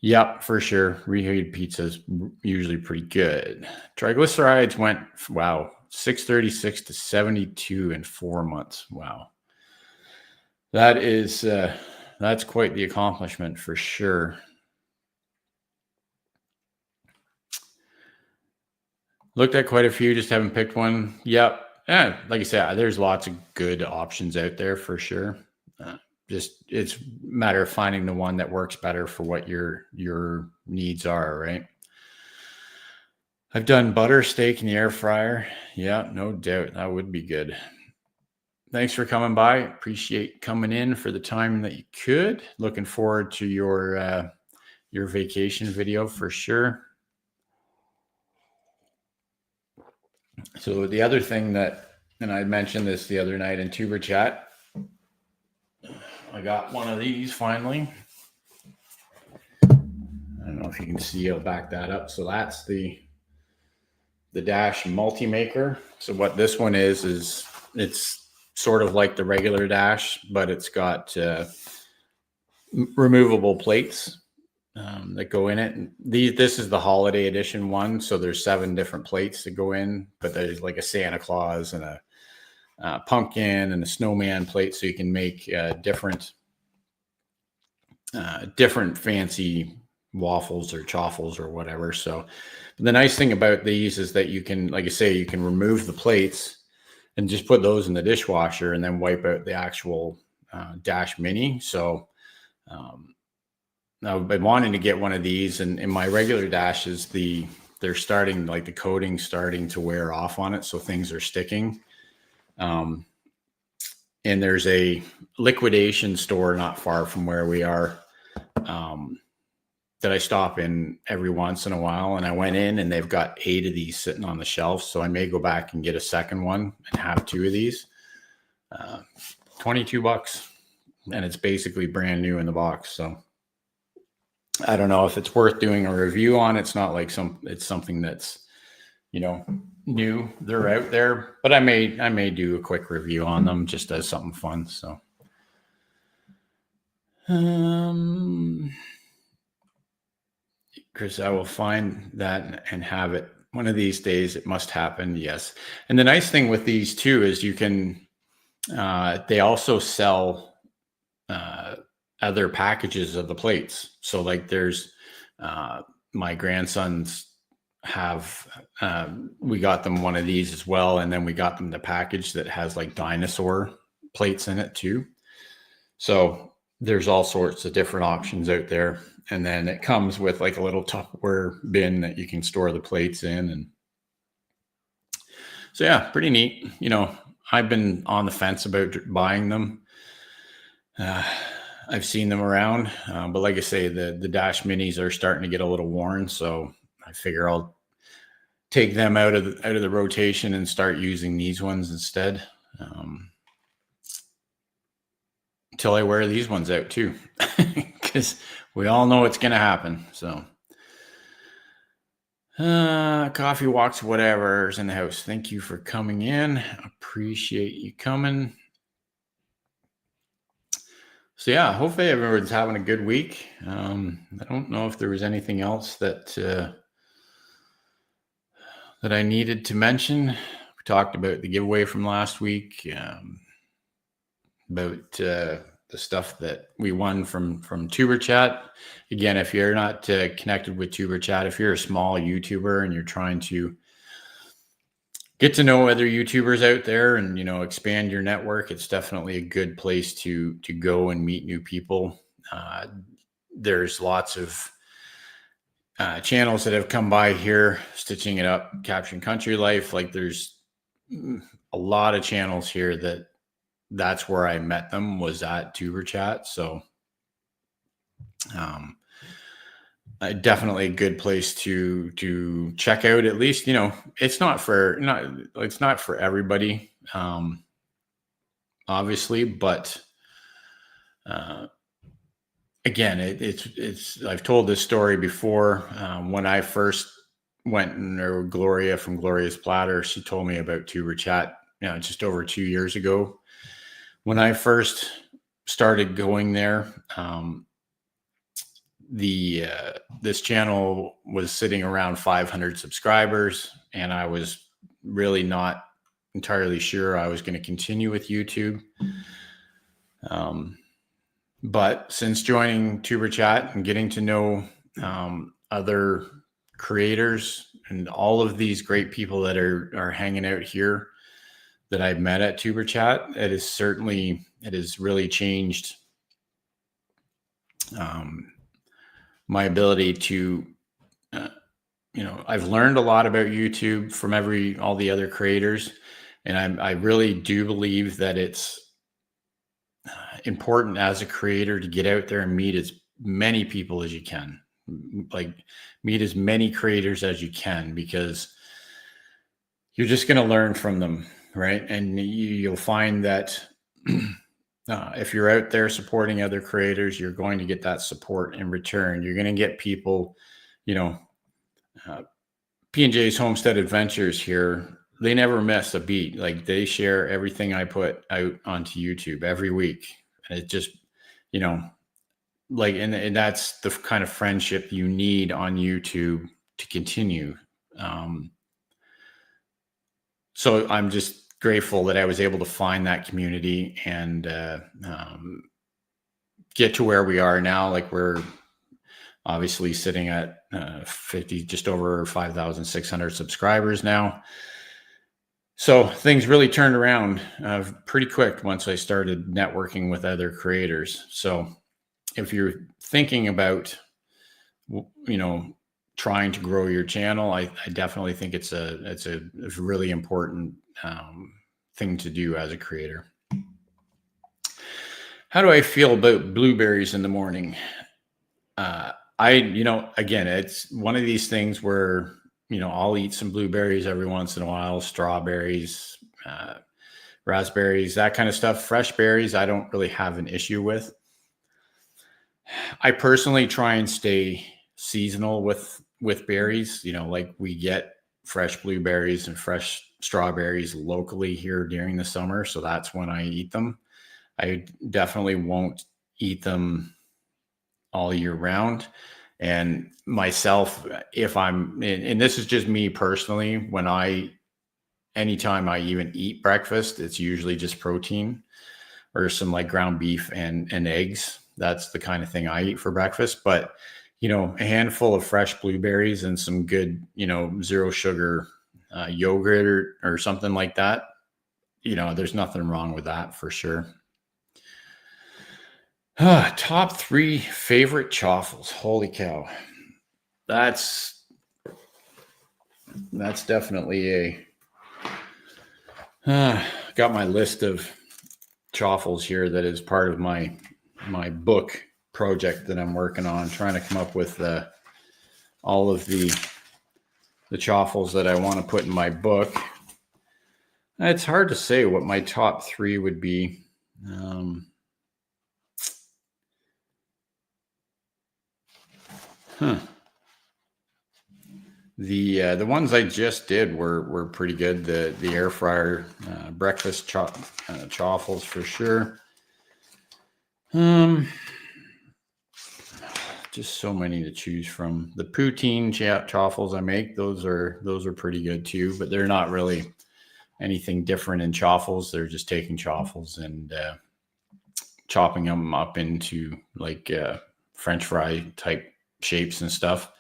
Yep, for sure. Reheated pizza is usually pretty good. Triglycerides went, 636 to 72 in 4 months. Wow. That is, that's quite the accomplishment for sure. Looked at quite a few, just haven't picked one. Yep. Yeah, like I said, there's lots of good options out there for sure. Just it's a matter of finding the one that works better for what your needs are, right? I've done butter steak in the air fryer. Yeah, no doubt. That would be good. Thanks for coming by. Appreciate coming in for the time that you could. Looking forward to your vacation video for sure. So the other thing and I mentioned this the other night in Tuber Chat, I got one of these finally. I don't know if you can see, I'll back that up. So that's the Dash Multi-Maker. So what this one is it's sort of like the regular Dash, but it's got removable plates that go in it. And this is the holiday edition one. So there's 7 different plates that go in, but there's like a Santa Claus and a pumpkin and a snowman plate. So you can make different fancy waffles or chaffles or whatever. So the nice thing about these is that you can, like I say, you can remove the plates and just put those in the dishwasher and then wipe out the actual Dash Mini. So I've been wanting to get one of these, and in my regular Dashes, they're starting, like the coating's starting to wear off on it. So things are sticking. And there's a liquidation store not far from where we are that I stop in every once in a while. And I went in and they've got 8 of these sitting on the shelf. So I may go back and get a second one and have 2 of these. $22. And it's basically brand new in the box. So I don't know if it's worth doing a review on. It's not like it's something that's, new. They're out there, but I may do a quick review on them just as something fun. So, Chris, I will find that and have it one of these days. It must happen. Yes. And the nice thing with these too is you can, they also sell other packages of the plates. So like there's my grandson's have, we got them one of these as well. And then we got them the package that has like dinosaur plates in it too. So there's all sorts of different options out there. And then it comes with like a little Tupperware bin that you can store the plates in. And so, yeah, pretty neat. I've been on the fence about buying them. I've seen them around, but like I say, the Dash Minis are starting to get a little worn. So I figure I'll take them out of the rotation and start using these ones instead. Until I wear these ones out too, because we all know it's going to happen. So, coffee walks, whatever's in the house. Thank you for coming in. Appreciate you coming. So yeah, hopefully everyone's having a good week. I don't know if there was anything else that I needed to mention. We talked about the giveaway from last week, about the stuff that we won from Tuber Chat. Again, if you're not connected with Tuber Chat, if you're a small YouTuber and you're trying to get to know other YouTubers out there and, expand your network, it's definitely a good place to go and meet new people. There's lots of channels that have come by here, Stitching It Up, Capturing Country Life. Like there's a lot of channels here that's where I met them, was at Tuber Chat. So definitely a good place to check out. At least, it's not for everybody, obviously, but again, it's I've told this story before. When I first went, and Gloria from Gloria's Platter, she told me about Tuber Chat, just over 2 years ago. When I first started going there, this channel was sitting around 500 subscribers, and I was really not entirely sure I was going to continue with YouTube. But since joining Tuber Chat and getting to know other creators and all of these great people that are hanging out here that I've met at Tuber Chat, it has really changed my ability to, I've learned a lot about YouTube from all the other creators. And I really do believe that it's important as a creator to get out there and meet as many people as you can, like meet as many creators as you can, because you're just going to learn from them. Right. And you'll find that if you're out there supporting other creators, you're going to get that support in return. You're going to get people, P&J's Homestead Adventures here, they never miss a beat. Like they share everything I put out onto YouTube every week. And it just, and that's the kind of friendship you need on YouTube to continue. So I'm just grateful that I was able to find that community and get to where we are now. Like we're obviously sitting at 50, just over 5,600 subscribers now. So things really turned around pretty quick once I started networking with other creators. So if you're thinking about, trying to grow your channel, I definitely think it's a really important thing to do as a creator. How do I feel about blueberries in the morning? Again, it's one of these things where, I'll eat some blueberries every once in a while, strawberries, raspberries, that kind of stuff. Fresh berries, I don't really have an issue with. I personally try and stay seasonal with berries. Like we get fresh blueberries and fresh strawberries locally here during the summer. So that's when I eat them. I definitely won't eat them all year round. And myself, if and this is just me personally, anytime I even eat breakfast, it's usually just protein or some like ground beef and eggs. That's the kind of thing I eat for breakfast. But a handful of fresh blueberries and some good, zero sugar yogurt or something like that, there's nothing wrong with that for sure. Top 3 favorite chaffles. Holy cow. That's definitely got my list of chaffles here that is part of my book project that I'm working on, trying to come up with all of the chaffles that I want to put in my book. It's hard to say what my top 3 would be. The ones I just did were pretty good. The air fryer breakfast chaffles for sure. Just so many to choose from. The poutine chaffles I make, those are pretty good too, but they're not really anything different in chaffles. They're just taking chaffles and chopping them up into like French fry type shapes and stuff.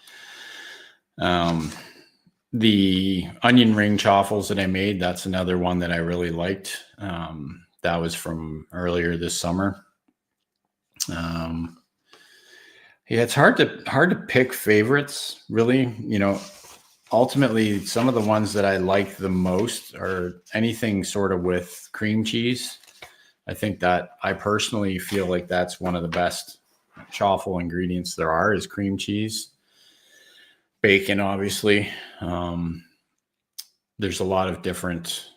The onion ring chaffles that I made, that's another one that I really liked. That was from earlier this summer. Yeah, it's hard to pick favorites, really. Ultimately, some of the ones that I like the most are anything sort of with cream cheese. I think that I personally feel like that's one of the best chaffle ingredients there are, is cream cheese. Bacon, obviously. There's a lot of different,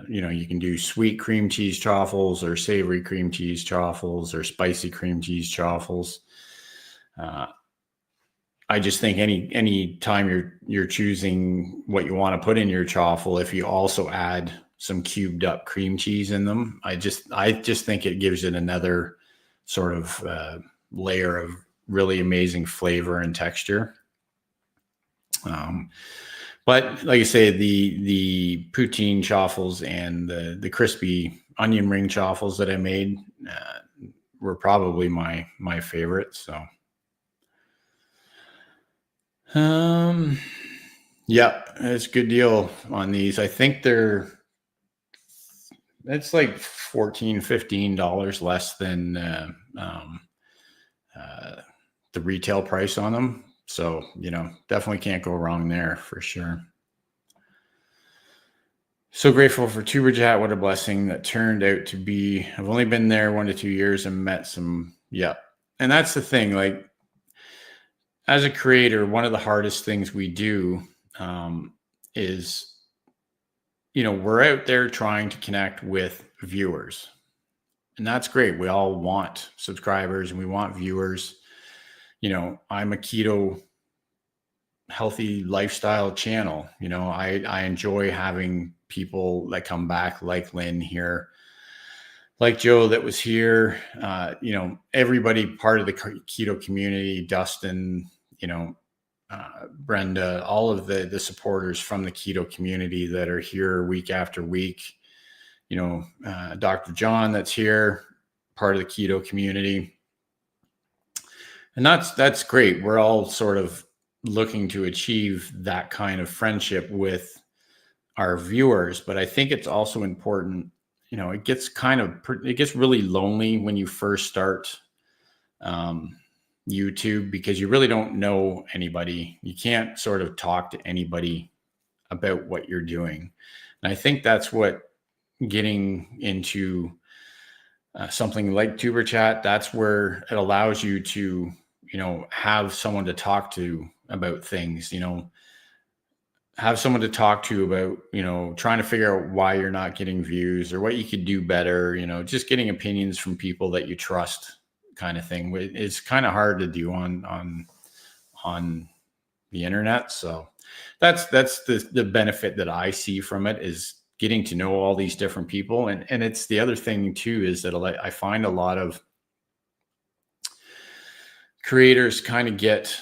you can do sweet cream cheese chaffles or savory cream cheese chaffles or spicy cream cheese chaffles. I just think any time you're choosing what you want to put in your chaffle, if you also add some cubed up cream cheese in them, I just think it gives it another sort of layer of really amazing flavor and texture. But like I say, the poutine chaffles and the crispy onion ring chaffles that I made were probably my favorite. So, yeah, it's a good deal on these. I think it's like $14-15 less than the retail price on them. So, definitely can't go wrong there for sure. So grateful for Tuber Chat. What a blessing that turned out to be. I've only been there 1 to 2 years and met some, yeah. And that's the thing, like, as a creator, one of the hardest things we do is, we're out there trying to connect with viewers. And that's great. We all want subscribers and we want viewers. I'm a keto healthy lifestyle channel. I enjoy having people that come back, like Lynn here, like Joe that was here, everybody part of the keto community, Dustin, Brenda, all of the supporters from the keto community that are here week after week, Dr. John that's here, part of the keto community. And that's great. We're all sort of looking to achieve that kind of friendship with our viewers, but I think it's also important. It gets really lonely when you first start YouTube, because you really don't know anybody. You can't sort of talk to anybody about what you're doing. And I think that's what getting into something like Tuber Chat, that's where it allows you to, have someone to talk to about things, have someone to talk to about, trying to figure out why you're not getting views or what you could do better, just getting opinions from people that you trust, kind of thing. It's kind of hard to do on the internet. So that's the benefit that I see from it, is getting to know all these different people. And it's the other thing too, is that I find a lot of creators kind of get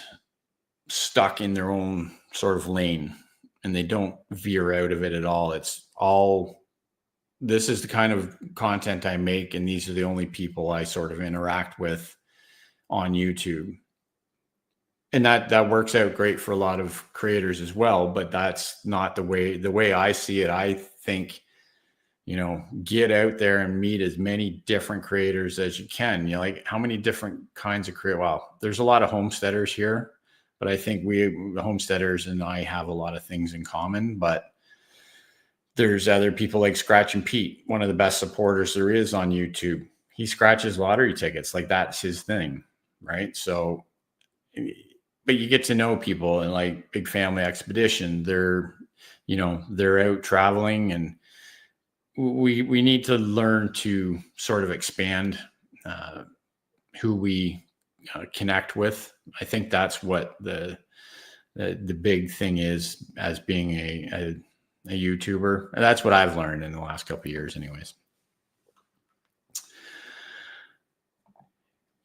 stuck in their own sort of lane and they don't veer out of it at all. It's all, this is the kind of content I make, and these are the only people I sort of interact with on YouTube. and that works out great for a lot of creators as well, but that's not the way I see it. I think, get out there and meet as many different creators as you can. Like, how many different kinds of create? Well, there's a lot of homesteaders here, but I think the homesteaders and I have a lot of things in common. But there's other people like Scratch and Pete, one of the best supporters there is on YouTube. He scratches lottery tickets, like that's his thing, right? So, but you get to know people, and like Big Family Expedition, they're out traveling, and we need to learn to sort of expand who we connect with. I think that's what the big thing is as being a YouTuber. And that's what I've learned in the last couple of years, anyways.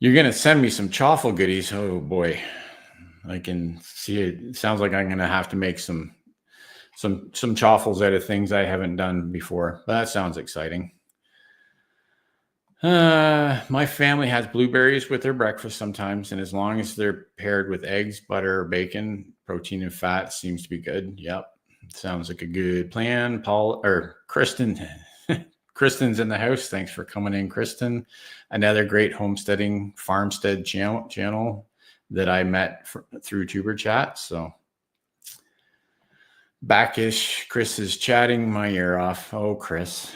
You're gonna send me some chaffle goodies. Oh boy, I can see it. It sounds like I'm gonna have to make some chaffles out of things I haven't done before. But that sounds exciting. My family has blueberries with their breakfast sometimes, and as long as they're paired with eggs, butter, bacon, protein, and fat, seems to be good. Yep, sounds like a good plan. Paul or Kristen, Kristen's in the house. Thanks for coming in, Kristen. Another great homesteading farmstead channel that I met through Tuber Chat. So backish, Chris is chatting my ear off. Oh, Chris.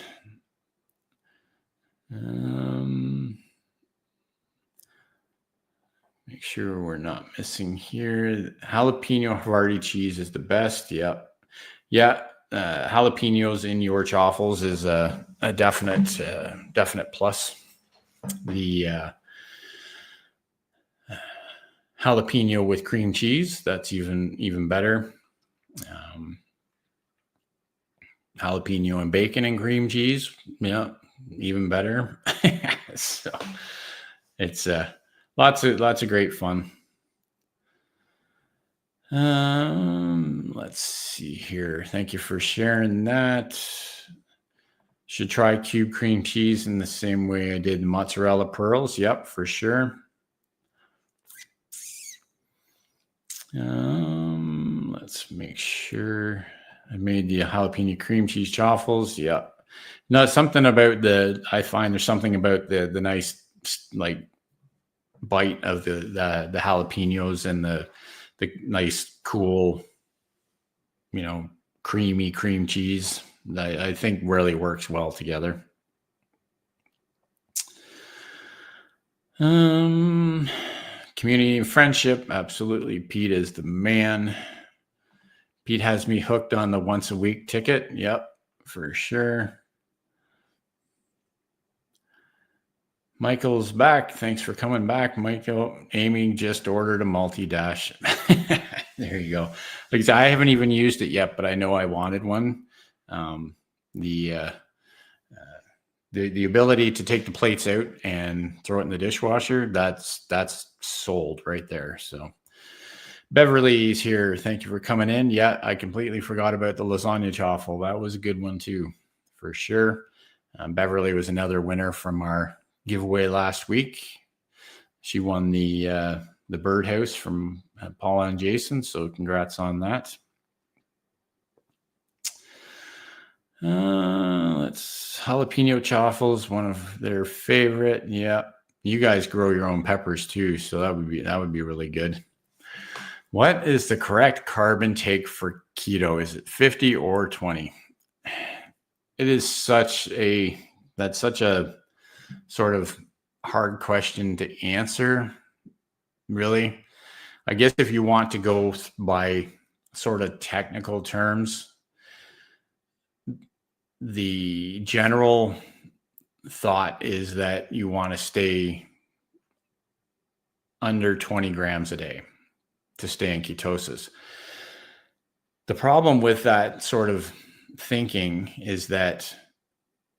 Make sure we're not missing here. Jalapeno Havarti cheese is the best. Yep. Yeah. Jalapenos in your chaffles is a definite plus. The jalapeno with cream cheese, that's even better. Jalapeno and bacon and cream cheese, yeah, even better. So it's lots of great fun. Let's see here. Thank you for sharing that. Should try cube cream cheese in the same way I did mozzarella pearls. Yep, for sure. Let's make sure I made the jalapeno cream cheese chaffles. Yep. No, something about I find there's something about the nice like bite of the jalapenos and the nice cool, creamy cream cheese. I think really works well together. Community and friendship, absolutely. Pete is the man. Pete has me hooked on the once a week ticket. Yep, for sure. Michael's back. Thanks for coming back, Michael. Amy just ordered a multi-dash. There you go. Like I said, I haven't even used it yet, but I know I wanted one. The ability to take the plates out and throw it in the dishwasher, that's sold right there. So Beverly's here. Thank you for coming in. Yeah, I completely forgot about the lasagna chaffle. That was a good one too, for sure. Beverly was another winner from our giveaway last week. She won the birdhouse from Paula and Jason. So congrats on that. Let's jalapeno chaffles, one of their favorite. Yeah, you guys grow your own peppers too, so that would be really good. What is the correct carb intake for keto? Is it 50 or 20? It is such a sort of hard question to answer, really. I guess if you want to go by sort of technical terms, the general thought is that you want to stay under 20 grams a day to stay in ketosis. The problem with that sort of thinking is that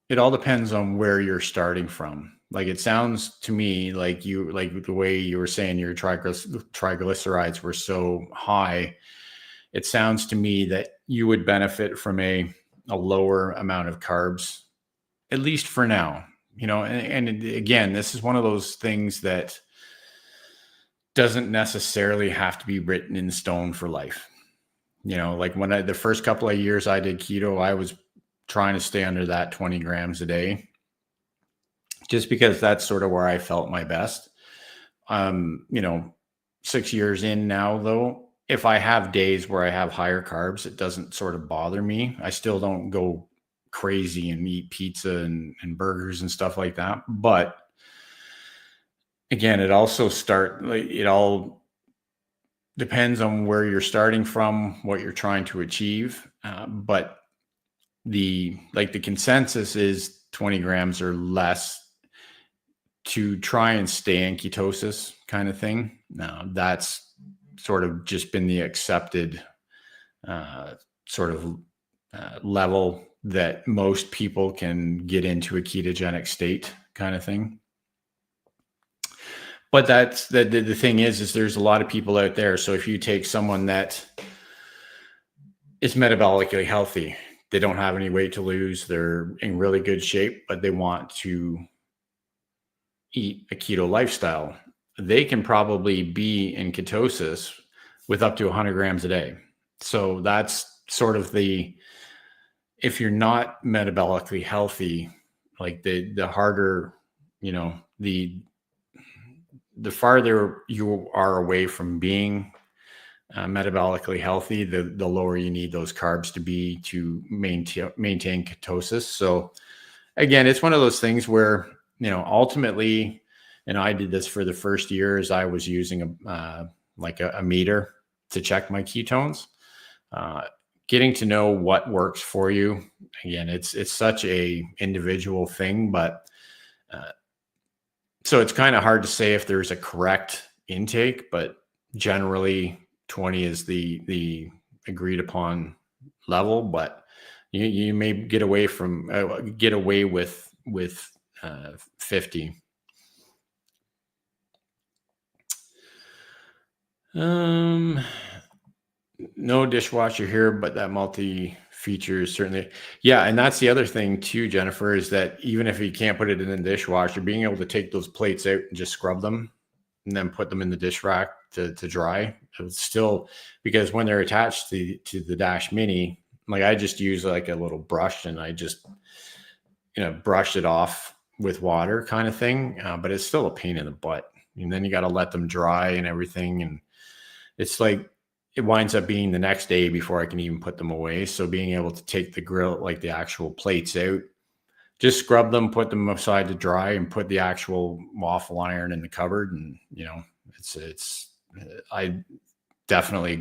it all depends on where you're starting from. Like, it sounds to me like the way you were saying your triglycerides were so high. It sounds to me that you would benefit from a lower amount of carbs, at least for now. And again, this is one of those things that doesn't necessarily have to be written in stone for life. Like the first couple of years I did keto, I was trying to stay under that 20 grams a day, just because that's sort of where I felt my best. 6 years in now, though, if I have days where I have higher carbs, it doesn't sort of bother me. I still don't go crazy and eat pizza and burgers and stuff like that. But again, it all depends on where you're starting from, what you're trying to achieve. But the consensus is 20 grams or less to try and stay in ketosis kind of thing. Now, that's sort of just been the accepted level that most people can get into a ketogenic state kind of thing. But that's the thing is there's a lot of people out there. So if you take someone that is metabolically healthy, they don't have any weight to lose, they're in really good shape, but they want to eat a keto lifestyle, they can probably be in ketosis with up to 100 grams a day. So that's sort of if you're not metabolically healthy, like the harder, the farther you are away from being metabolically healthy, the lower you need those carbs to be to maintain ketosis. So again, it's one of those things where, ultimately, and I did this for the first years, I was using a meter to check my ketones. Getting to know what works for you. Again, it's such a individual thing, but so it's kind of hard to say if there's a correct intake, but generally 20 is the agreed upon level, but you may get away with 50. No dishwasher here, but that multi feature is certainly, yeah. And that's the other thing too, Jennifer, is that even if you can't put it in the dishwasher, being able to take those plates out and just scrub them and then put them in the dish rack to dry. It's still, because when they're attached to the Dash Mini, like I just use like a little brush and I just, brush it off with water kind of thing. But it's still a pain in the butt. And then you got to let them dry and everything. And it's like, it winds up being the next day before I can even put them away. So being able to take the grill, like the actual plates out, just scrub them, put them aside to dry, and put the actual waffle iron in the cupboard. And, I definitely a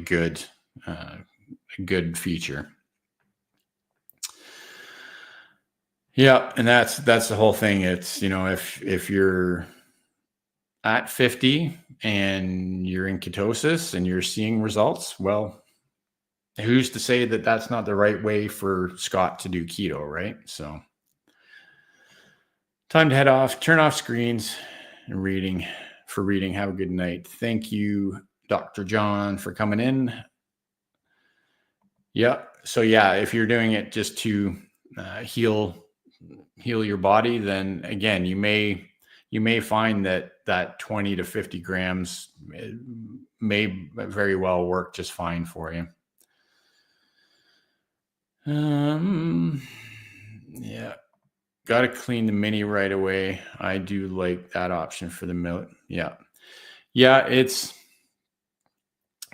good feature. Yeah. And that's the whole thing. It's, if you're at 50 and you're in ketosis and you're seeing results, well, who's to say that that's not the right way for Scott to do keto, right? So time to head off, turn off screens and reading. Have a good night. Thank you, Dr. John, for coming in. Yeah. So yeah, if you're doing it just to heal your body, then again, you may find that 20 to 50 grams may very well work just fine for you. Yeah. Got to clean the Mini right away. I do like that option for the milk. Yeah. Yeah.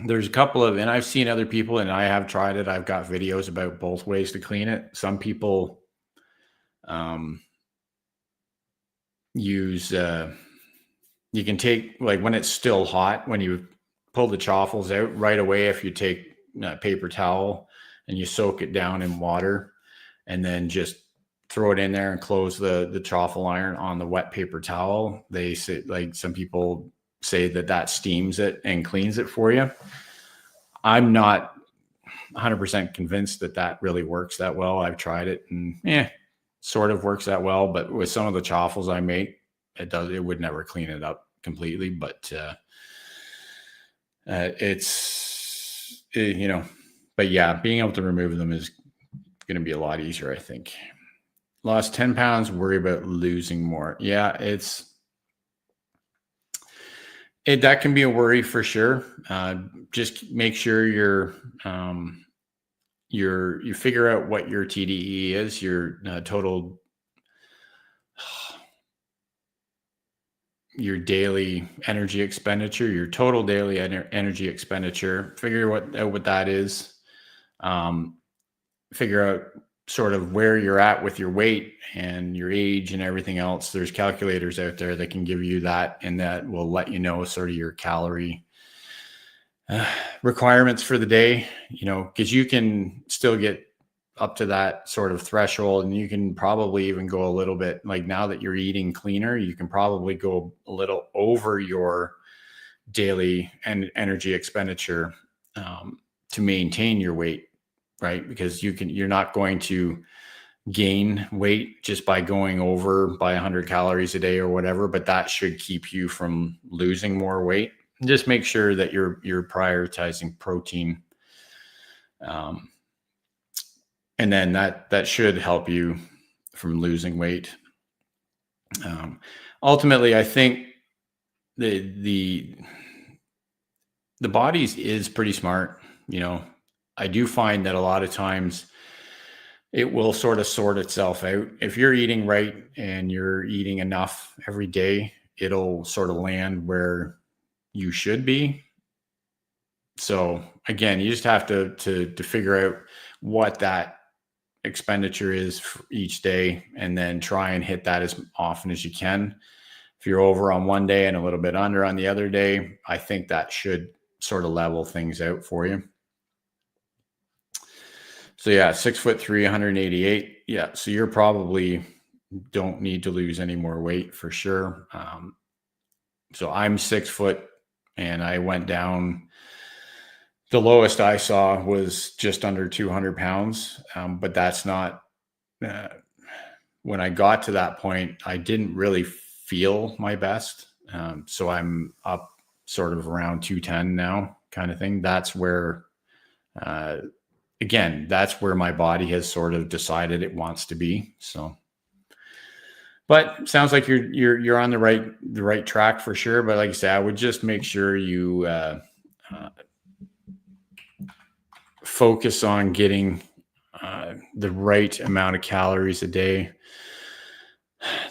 There's a couple of, and I've seen other people and I have tried it. I've got videos about both ways to clean it. Some people, use, you can take, like when it's still hot, when you pull the chaffles out right away, if you take a paper towel and you soak it down in water and then just throw it in there and close the chaffle iron on the wet paper towel. They say, like, some people say that steams it and cleans it for you. I'm not 100% convinced that really works that well. I've tried it and sort of works that well, but with some of the chaffles I make, it would never clean it up completely, but but yeah, being able to remove them is going to be a lot easier, I think. Lost 10 pounds, worry about losing more. Yeah, That can be a worry for sure. Just make sure you figure out what your TDE is, your total, your daily energy expenditure, your total daily energy expenditure. Figure out what that is. Um, Figure out sort of where you're at with your weight and your age and everything else. There's calculators out there that can give you that, and that will let you know sort of your calorie requirements for the day, because you can still get up to that sort of threshold, and you can probably even go a little bit, like now that you're eating cleaner, you can probably go a little over your daily and energy expenditure to maintain your weight, right? Because you're not going to gain weight just by going over by 100 calories a day or whatever, but that should keep you from losing more weight. Just make sure that you're prioritizing protein, and then that should help you from losing weight. Ultimately, I think the body is pretty smart. I do find that a lot of times it will sort of sort itself out. If you're eating right and you're eating enough every day, it'll sort of land where you should be. So again, you just have to figure out what that expenditure is for each day, and then try and hit that as often as you can. If you're over on one day and a little bit under on the other day, I think that should sort of level things out for you. So yeah, 6'3", 188. Yeah. So you're probably don't need to lose any more weight for sure. So I'm 6 foot and I went down. The lowest I saw was just under 200 pounds. But that's not, when I got to that point, I didn't really feel my best. So I'm up sort of around 210 now, kind of thing. That's where, again, that's where my body has sort of decided it wants to be. So, but sounds like you're on the right track for sure. But like I said, I would just make sure you focus on getting the right amount of calories a day.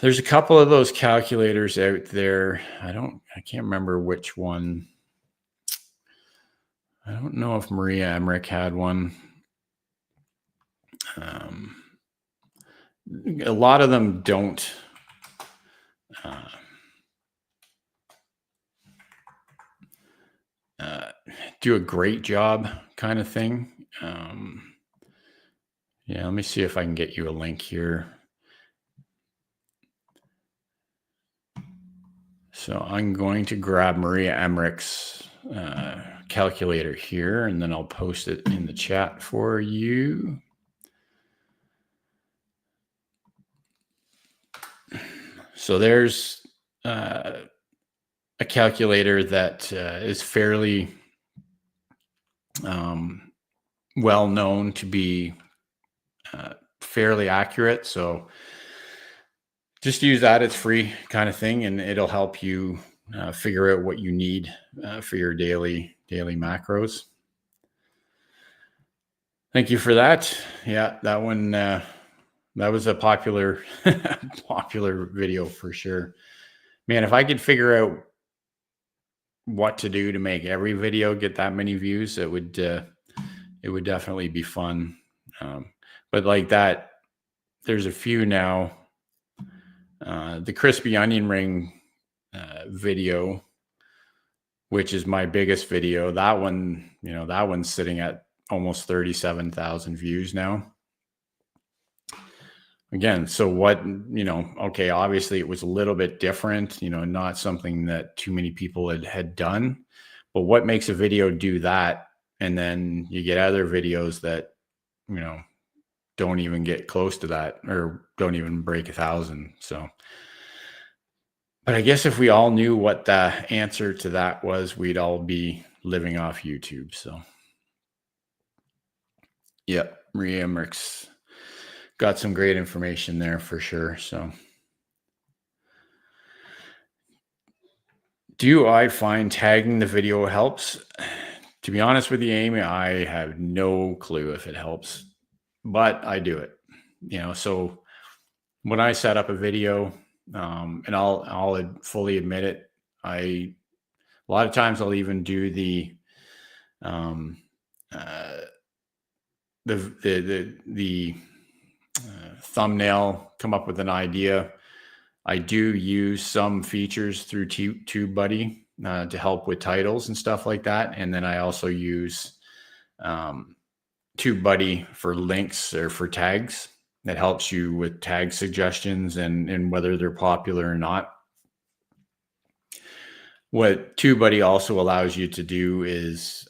There's a couple of those calculators out there. I can't remember which one. I don't know if Maria Emmerich had one. A lot of them don't do a great job, kind of thing. Yeah, let me see if I can get you a link here. So I'm going to grab Maria Emmerich's calculator here, and then I'll post it in the chat for you. So there's a calculator that is fairly well known to be fairly accurate. So just use that. It's free, kind of thing, and it'll help you figure out what you need for your daily macros. Thank you for that. Yeah, that one, that was a popular video for sure. Man, if I could figure out what to do to make every video get that many views, it would definitely be fun. But like that, there's a few now. The crispy onion ring video, which is my biggest video, that one, that one's sitting at almost 37,000 views now. Again, so what, okay, obviously it was a little bit different, not something that too many people had done, but what makes a video do that? And then you get other videos that, don't even get close to that, or don't even break 1,000. So, but I guess if we all knew what the answer to that was, we'd all be living off YouTube. So, yeah, Maria Emmerich's got some great information there for sure. So Do I find tagging the video helps? To be honest with you, Amy, I have no clue if it helps, but I do it. So when I set up a video, and I'll fully admit it, I a lot of times I'll even do um, uh, the thumbnail, come up with an idea. I do use some features through TubeBuddy to help with titles and stuff like that, and then I also use um, TubeBuddy for links or for tags. That helps you with tag suggestions and whether they're popular or not. What TubeBuddy also allows you to do is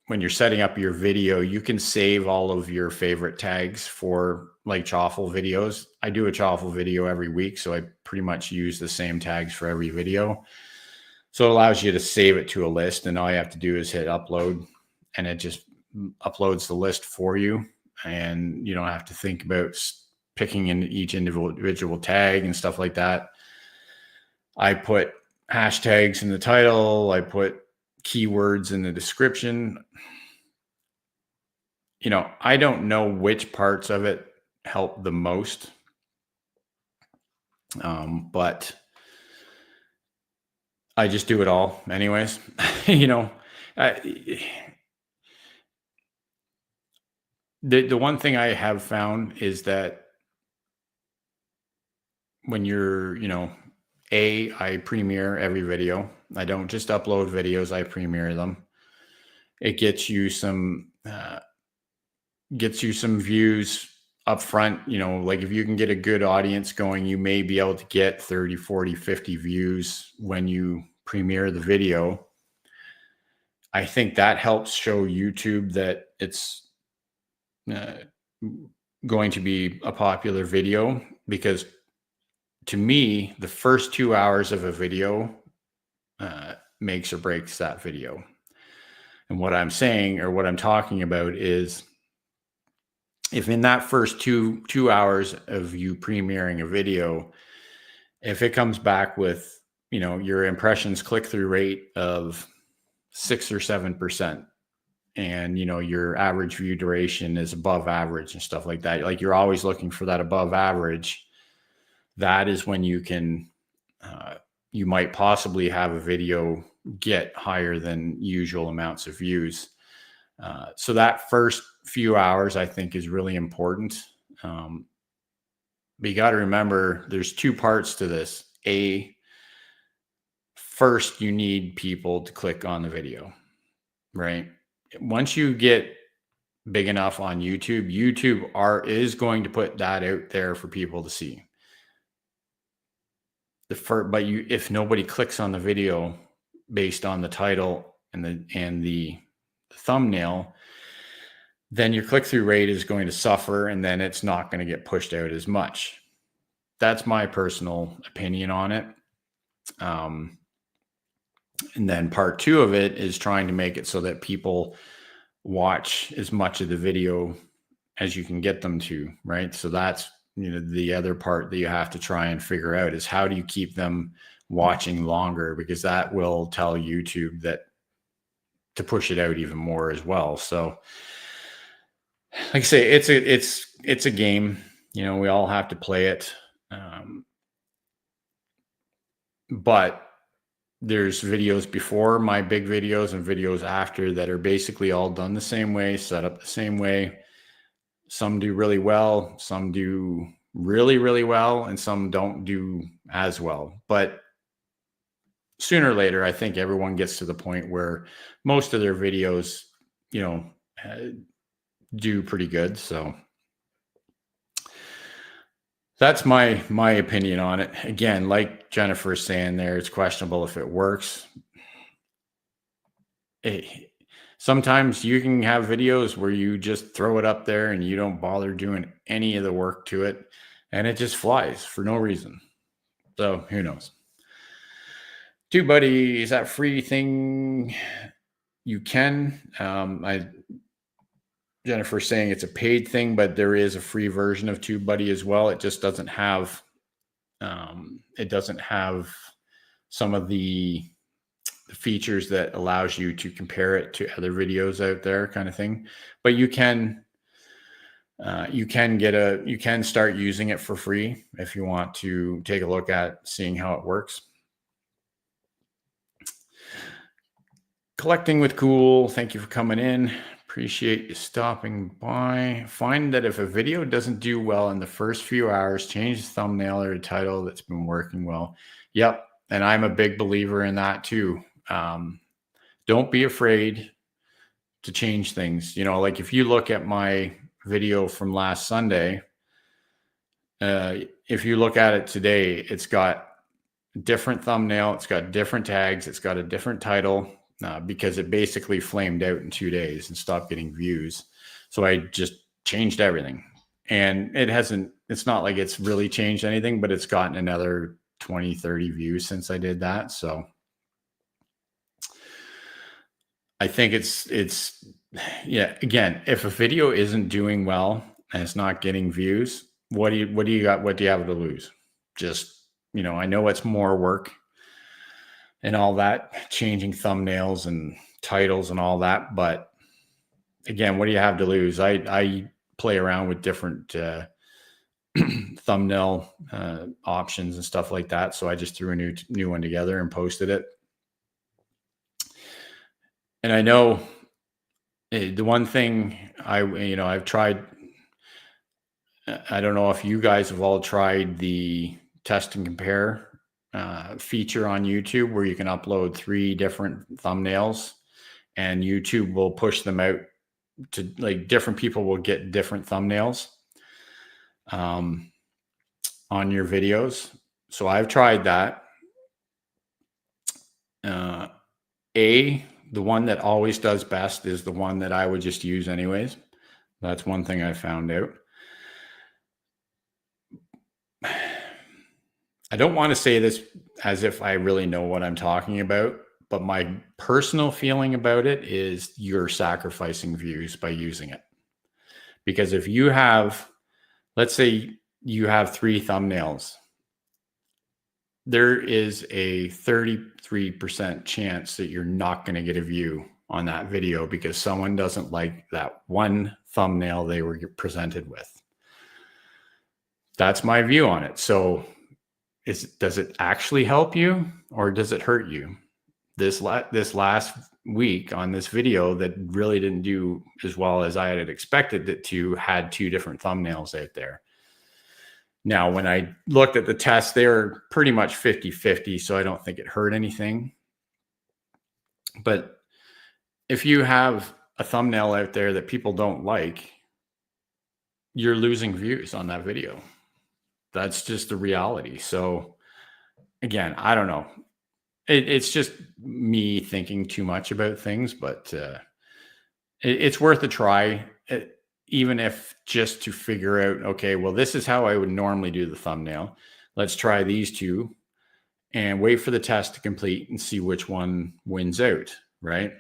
when you're setting up your video, you can save all of your favorite tags for like chaffle videos. I do a chaffle video every week, so I pretty much use the same tags for every video. So it allows you to save it to a list, and all you have to do is hit upload, and it just uploads the list for you. And you don't have to think about picking in each individual tag and stuff like that. I put hashtags in the title. I put keywords in the description. I don't know which parts of it help the most. But I just do it all anyways. The one thing I have found is that when I premiere every video. I don't just upload videos, I premiere them. It gets you some views up front. Like if you can get a good audience going, you may be able to get 30, 40, 50 views when you premiere the video. I think that helps show YouTube that it's going to be a popular video, because to me, the first 2 hours of a video makes or breaks that video. And what I'm saying, or what I'm talking about, is if in that first two hours of you premiering a video, if it comes back with, your impressions click-through rate of 6 or 7%, and your average view duration is above average and stuff like that, like you're always looking for that above average, that is when you can you might possibly have a video get higher than usual amounts of views. So that first few hours, I think, is really important. But you got to remember, there's two parts to this. First, you need people to click on the video, right? Once you get big enough on YouTube, is going to put that out there for people to see. But if nobody clicks on the video based on the title and the thumbnail, then your click-through rate is going to suffer, and then it's not going to get pushed out as much. That's my personal opinion on it. And then part two of it is trying to make it so that people watch as much of the video as you can get them to, right? So that's, the other part that you have to try and figure out is how do you keep them watching longer, because that will tell YouTube that to push it out even more as well. So like I say, it's a game, we all have to play it. But there's videos before my big videos and videos after that are basically all done the same way, set up the same way. Some do really well, some do really, really well, and some don't do as well. But sooner or later, I think everyone gets to the point where most of their videos, do pretty good. So that's my opinion on it. Again, like Jennifer's saying there, it's questionable if it works. Sometimes you can have videos where you just throw it up there and you don't bother doing any of the work to it, and it just flies for no reason. So who knows? TubeBuddy is that free thing. You can. Jennifer's saying it's a paid thing, but there is a free version of TubeBuddy as well. It just doesn't have some of the features that allows you to compare it to other videos out there, kind of thing. But you can start using it for free if you want to take a look at seeing how it works. Collecting with Cool, thank you for coming in. Appreciate you stopping by. Find that if a video doesn't do well in the first few hours, change the thumbnail or the title that's been working well. Yep. And I'm a big believer in that too. Don't be afraid to change things. Like if you look at my video from last Sunday, if you look at it today, it's got a different thumbnail, it's got different tags, it's got a different title, because it basically flamed out in 2 days and stopped getting views. So I just changed everything, and it's not like it's really changed anything, but it's gotten another 20, 30 views since I did that. So I think yeah, again, if a video isn't doing well and it's not getting views, what do you have to lose? Just, I know it's more work and all that, changing thumbnails and titles and all that, but again, what do you have to lose? I play around with different thumbnail options and stuff like that. So I just threw a new one together and posted it. And I know the one thing I've tried, I don't know if you guys have all tried the test and compare feature on YouTube, where you can upload 3 different thumbnails and YouTube will push them out to, like, different people will get different thumbnails on your videos. So I've tried that. The one that always does best is the one that I would just use anyways. That's one thing I found out. I don't want to say this as if I really know what I'm talking about, but my personal feeling about it is you're sacrificing views by using it. Because if you have, let's say you have 3 thumbnails, there is a 33% chance that you're not going to get a view on that video because someone doesn't like that one thumbnail they were presented with. That's my view on it. So does it actually help you or does it hurt you? This last week on this video that really didn't do as well as I had expected it to, had 2 different thumbnails out there. Now, when I looked at the test, they were pretty much 50-50, so I don't think it hurt anything. But if you have a thumbnail out there that people don't like, you're losing views on that video. That's just the reality. So again, I don't know. It's just me thinking too much about things, but it's worth a try. Even if just to figure out, okay, well, this is how I would normally do the thumbnail. Let's try these 2 and wait for the test to complete and see which one wins out, right?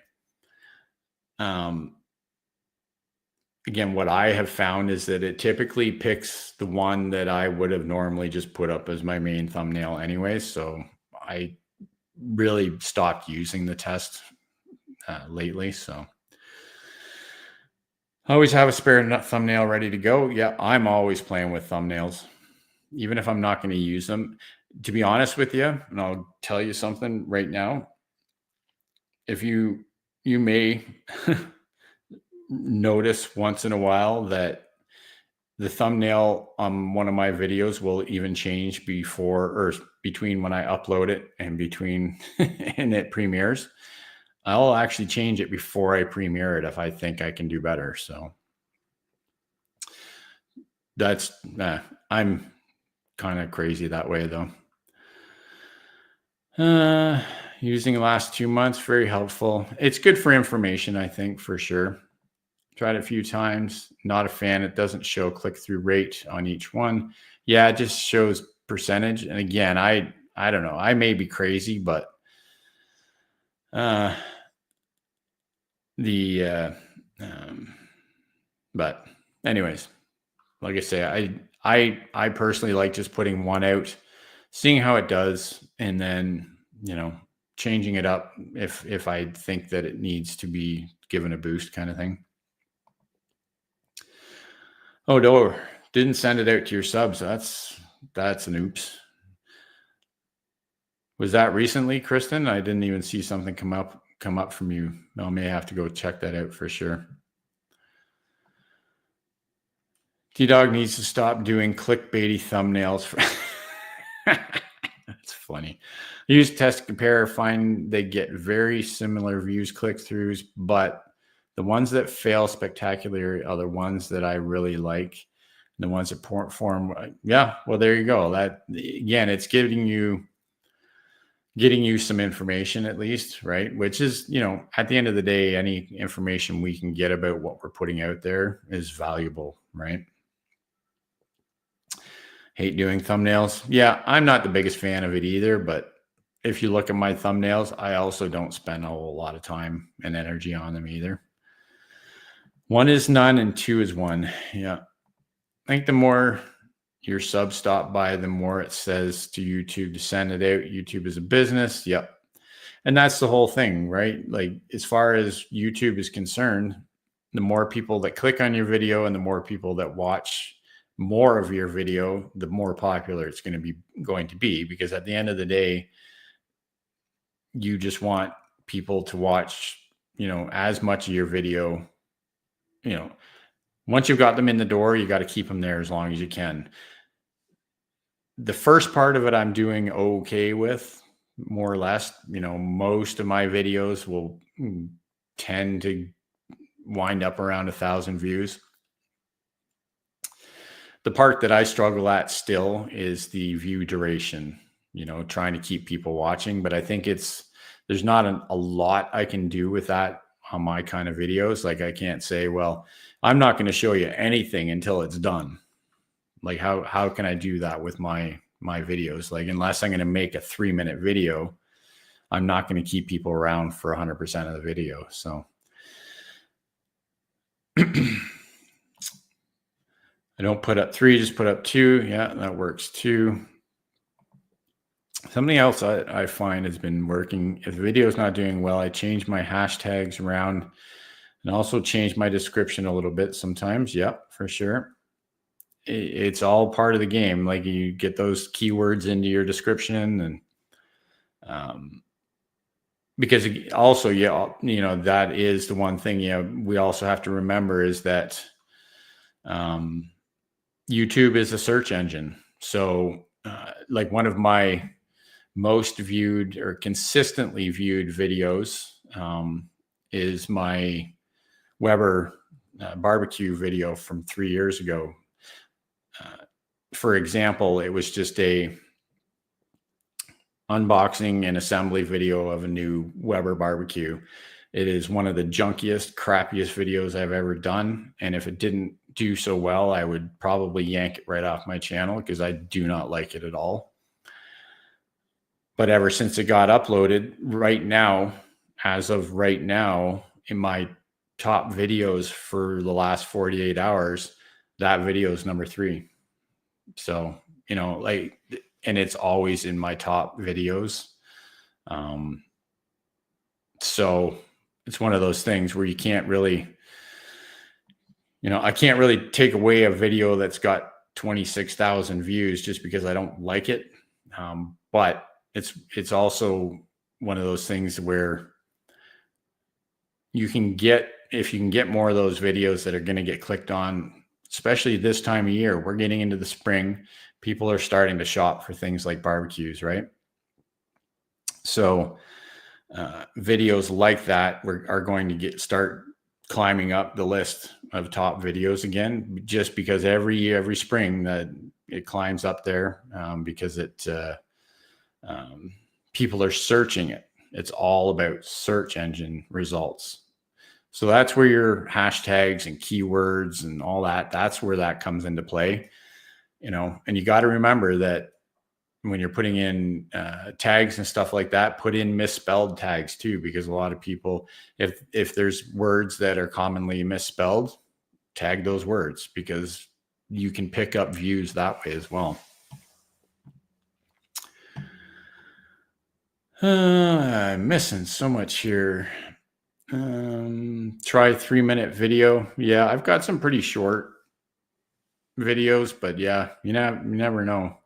Again, what I have found is that it typically picks the one that I would have normally just put up as my main thumbnail anyway. So I really stopped using the test lately. So I always have a spare thumbnail ready to go. Yeah, I'm always playing with thumbnails, even if I'm not going to use them. To be honest with you, and I'll tell you something right now, if you may notice once in a while that the thumbnail on one of my videos will even change between when I upload it and between and it premieres. I'll actually change it before I premiere it if I think I can do better. So that's, I'm kind of crazy that way though. Using the last 2 months, very helpful. It's good for information, I think, for sure. Tried it a few times. Not a fan. It doesn't show click-through rate on each one. Yeah, it just shows percentage. And again, I don't know. I may be crazy, but but anyways, like I say, I personally like just putting one out, seeing how it does, and then changing it up if I think that it needs to be given a boost kind of thing. Oh, no, didn't send it out to your subs. That's an oops. Was that recently, Kristen? I didn't even see something come up from you. I may have to go check that out for sure. T-Dog needs to stop doing clickbaity thumbnails. That's funny. Use test compare, find they get very similar views, click-throughs, but the ones that fail spectacularly are the ones that I really like. The ones that form, yeah, well, there you go. That, again, it's getting you some information at least, right? Which is, at the end of the day, any information we can get about what we're putting out there is valuable, right? Hate doing thumbnails. Yeah, I'm not the biggest fan of it either, but if you look at my thumbnails, I also don't spend a whole lot of time and energy on them either. 1 is none and 2 is 1. Yeah. I think the more your subs stop by, the more it says to YouTube to send it out. YouTube is a business. Yep. And that's the whole thing, right? Like, as far as YouTube is concerned, the more people that click on your video and the more people that watch more of your video, the more popular it's going to be, because at the end of the day, you just want people to watch, as much of your video. Once you've got them in the door, you got to keep them there as long as you can. The first part of it, I'm doing okay with, more or less. Most of my videos will tend to wind up around 1,000 views. The part that I struggle at still is the view duration, trying to keep people watching. But I think there's not a lot I can do with that on my kind of videos. Like, I can't say, well, I'm not going to show you anything until it's done. Like, how can I do that with my videos? Like, unless I'm going to make a 3-minute video, I'm not going to keep people around for 100% of the video. So I don't put up 3, just put up 2. Yeah, that works too. Something else I find has been working. If the video is not doing well, I change my hashtags around and also change my description a little bit sometimes. Yep, for sure. It's all part of the game. Like, you get those keywords into your description, and because also, that is the one thing, we also have to remember is that YouTube is a search engine. So like, one of my most viewed or consistently viewed videos is my Weber barbecue video from 3 years ago. For example, it was just a unboxing and assembly video of a new Weber barbecue. It is one of the junkiest, crappiest videos I've ever done. And if it didn't do so well, I would probably yank it right off my channel, because I do not like it at all. But ever since it got uploaded, as of right now, in my top videos for the last 48 hours, that video is number 3. So, and it's always in my top videos. So it's one of those things where you can't really, I can't really take away a video that's got 26,000 views just because I don't like it. But it's also one of those things where if you can get more of those videos that are going to get clicked on, especially this time of year, we're getting into the spring, people are starting to shop for things like barbecues, right? So videos like that are going to start climbing up the list of top videos again, just because every spring that it climbs up there, because people are searching it. It's all about search engine results. So that's where your hashtags and keywords and all that's where that comes into play, and you got to remember that when you're putting in tags and stuff like that, put in misspelled tags too, because a lot of people, if there's words that are commonly misspelled, tag those words, because you can pick up views that way as well. I'm missing so much here. Try 3-minute video. Yeah, I've got some pretty short videos, but yeah, you never know.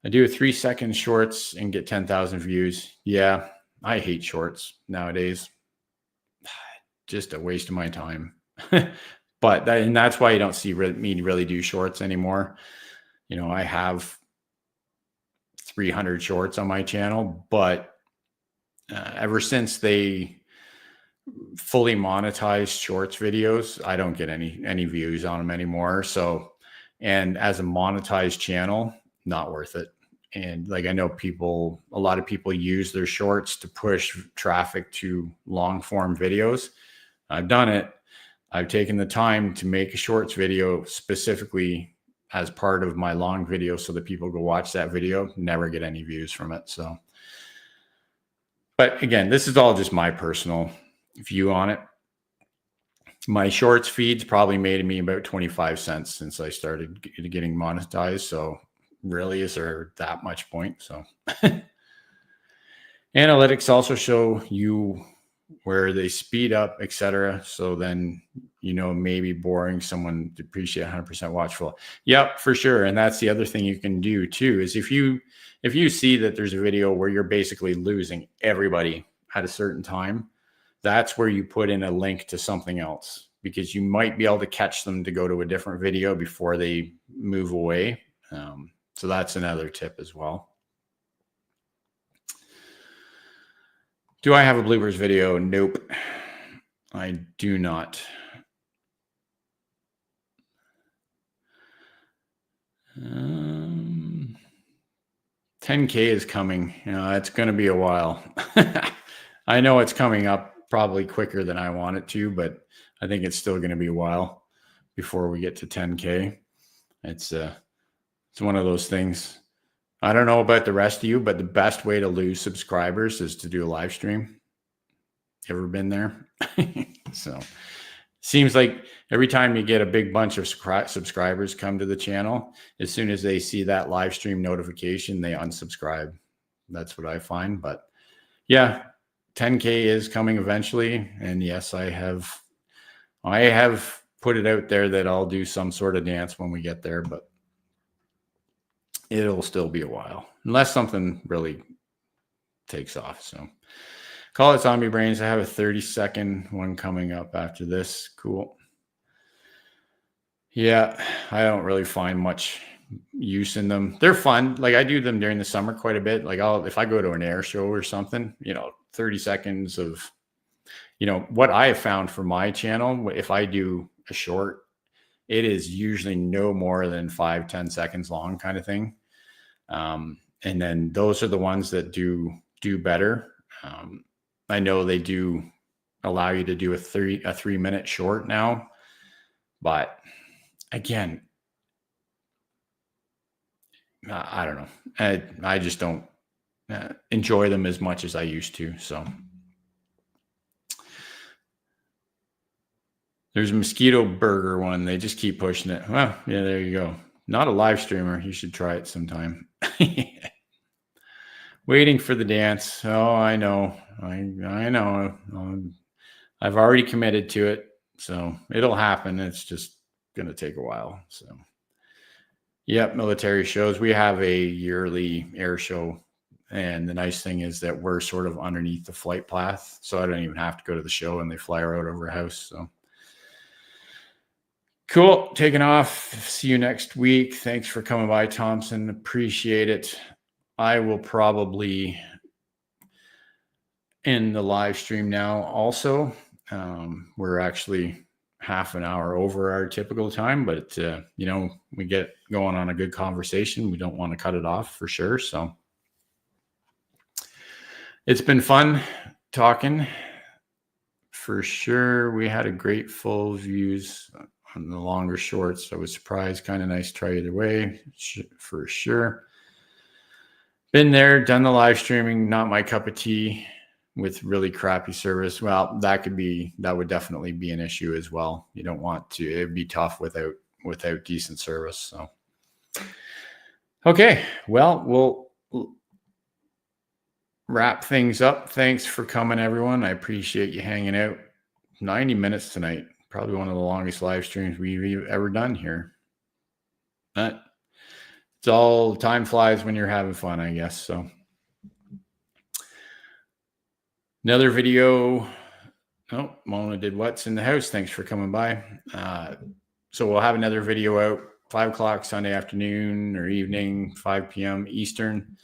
I do a 3-second shorts and get 10,000 views. Yeah, I hate shorts nowadays. Just a waste of my time. And that's why you don't see me really do shorts anymore. I have 300 shorts on my channel, but ever since they fully monetized shorts videos, I don't get any views on them anymore. So, and as a monetized channel, not worth it. And like I know a lot of people use their shorts to push traffic to long form videos. I've done it. I've taken the time to make a shorts video specifically as part of my long video so that people go watch that video, never get any views from it. So, but again, this is all just my personal view on it. My shorts feeds probably made me about 25 cents since I started getting monetized. So really, is there that much point? So analytics also show you where they speed up, etc. So then, maybe boring someone to appreciate 100% watchful. Yep, for sure. And that's the other thing you can do too, is if you see that there's a video where you're basically losing everybody at a certain time, that's where you put in a link to something else, because you might be able to catch them to go to a different video before they move away. So that's another tip as well. Do I have a bloopers video? Nope, I do not. 10K is coming. It's going to be a while. I know it's coming up probably quicker than I want it to, but I think it's still going to be a while before we get to 10K. It's one of those things. I don't know about the rest of you, but the best way to lose subscribers is to do a live stream. Ever been there? So seems like every time you get a big bunch of subscribers come to the channel, as soon as they see that live stream notification, they unsubscribe. That's what I find. But yeah, 10K is coming eventually. And yes, I have put it out there that I'll do some sort of dance when we get there, but it'll still be a while unless something really takes off. So call it Zombie Brains. I have a 30-second one coming up after this. Cool. Yeah, I don't really find much use in them. They're fun. Like I do them during the summer quite a bit. Like if I go to an air show or something, 30 seconds of, what I have found for my channel, if I do a short, it is usually no more than 5-10 seconds long kind of thing. And then those are the ones that do better. I know they do allow you to do a 3-minute short now, but again, I don't know. I just don't enjoy them as much as I used to. So there's a mosquito burger one. They just keep pushing it. Well, yeah, there you go. Not a live streamer. You should try it sometime. Waiting for the dance. Oh, I know. I know. I've already committed to it. So it'll happen. It's just going to take a while. So, yep, military shows. We have a yearly air show. And the nice thing is that we're sort of underneath the flight path. So I don't even have to go to the show and they fly right over a house. So cool. Taking off. See you next week. Thanks for coming by, Thompson. Appreciate it. I will probably end the live stream now also. We're actually half an hour over our typical time, but we get going on a good conversation. We don't want to cut it off for sure. So it's been fun talking for sure. We had a great full views on the longer shorts. I was surprised. Kind of nice. Try either way for sure. Been there, done the live streaming, not my cup of tea with really crappy service. Well, that would definitely be an issue as well. You don't want to, it'd be tough without decent service. So, okay. Well, wrap things up. Thanks for coming, everyone. I appreciate you hanging out. 90 minutes tonight. Probably one of the longest live streams we've ever done here. But it's all time flies when you're having fun, I guess. So another video. Oh, Mona did what's in the house. Thanks for coming by. So we'll have another video out 5 o'clock Sunday afternoon or evening, 5 p.m. Eastern.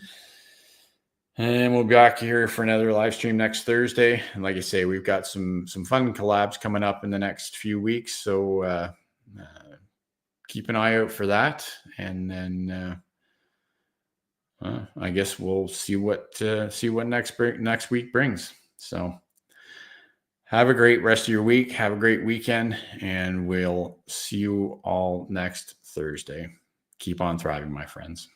And we'll be back here for another live stream next Thursday. And like I say, we've got some fun collabs coming up in the next few weeks. So keep an eye out for that. And then I guess we'll see what next week brings. So have a great rest of your week. Have a great weekend. And we'll see you all next Thursday. Keep on thriving, my friends.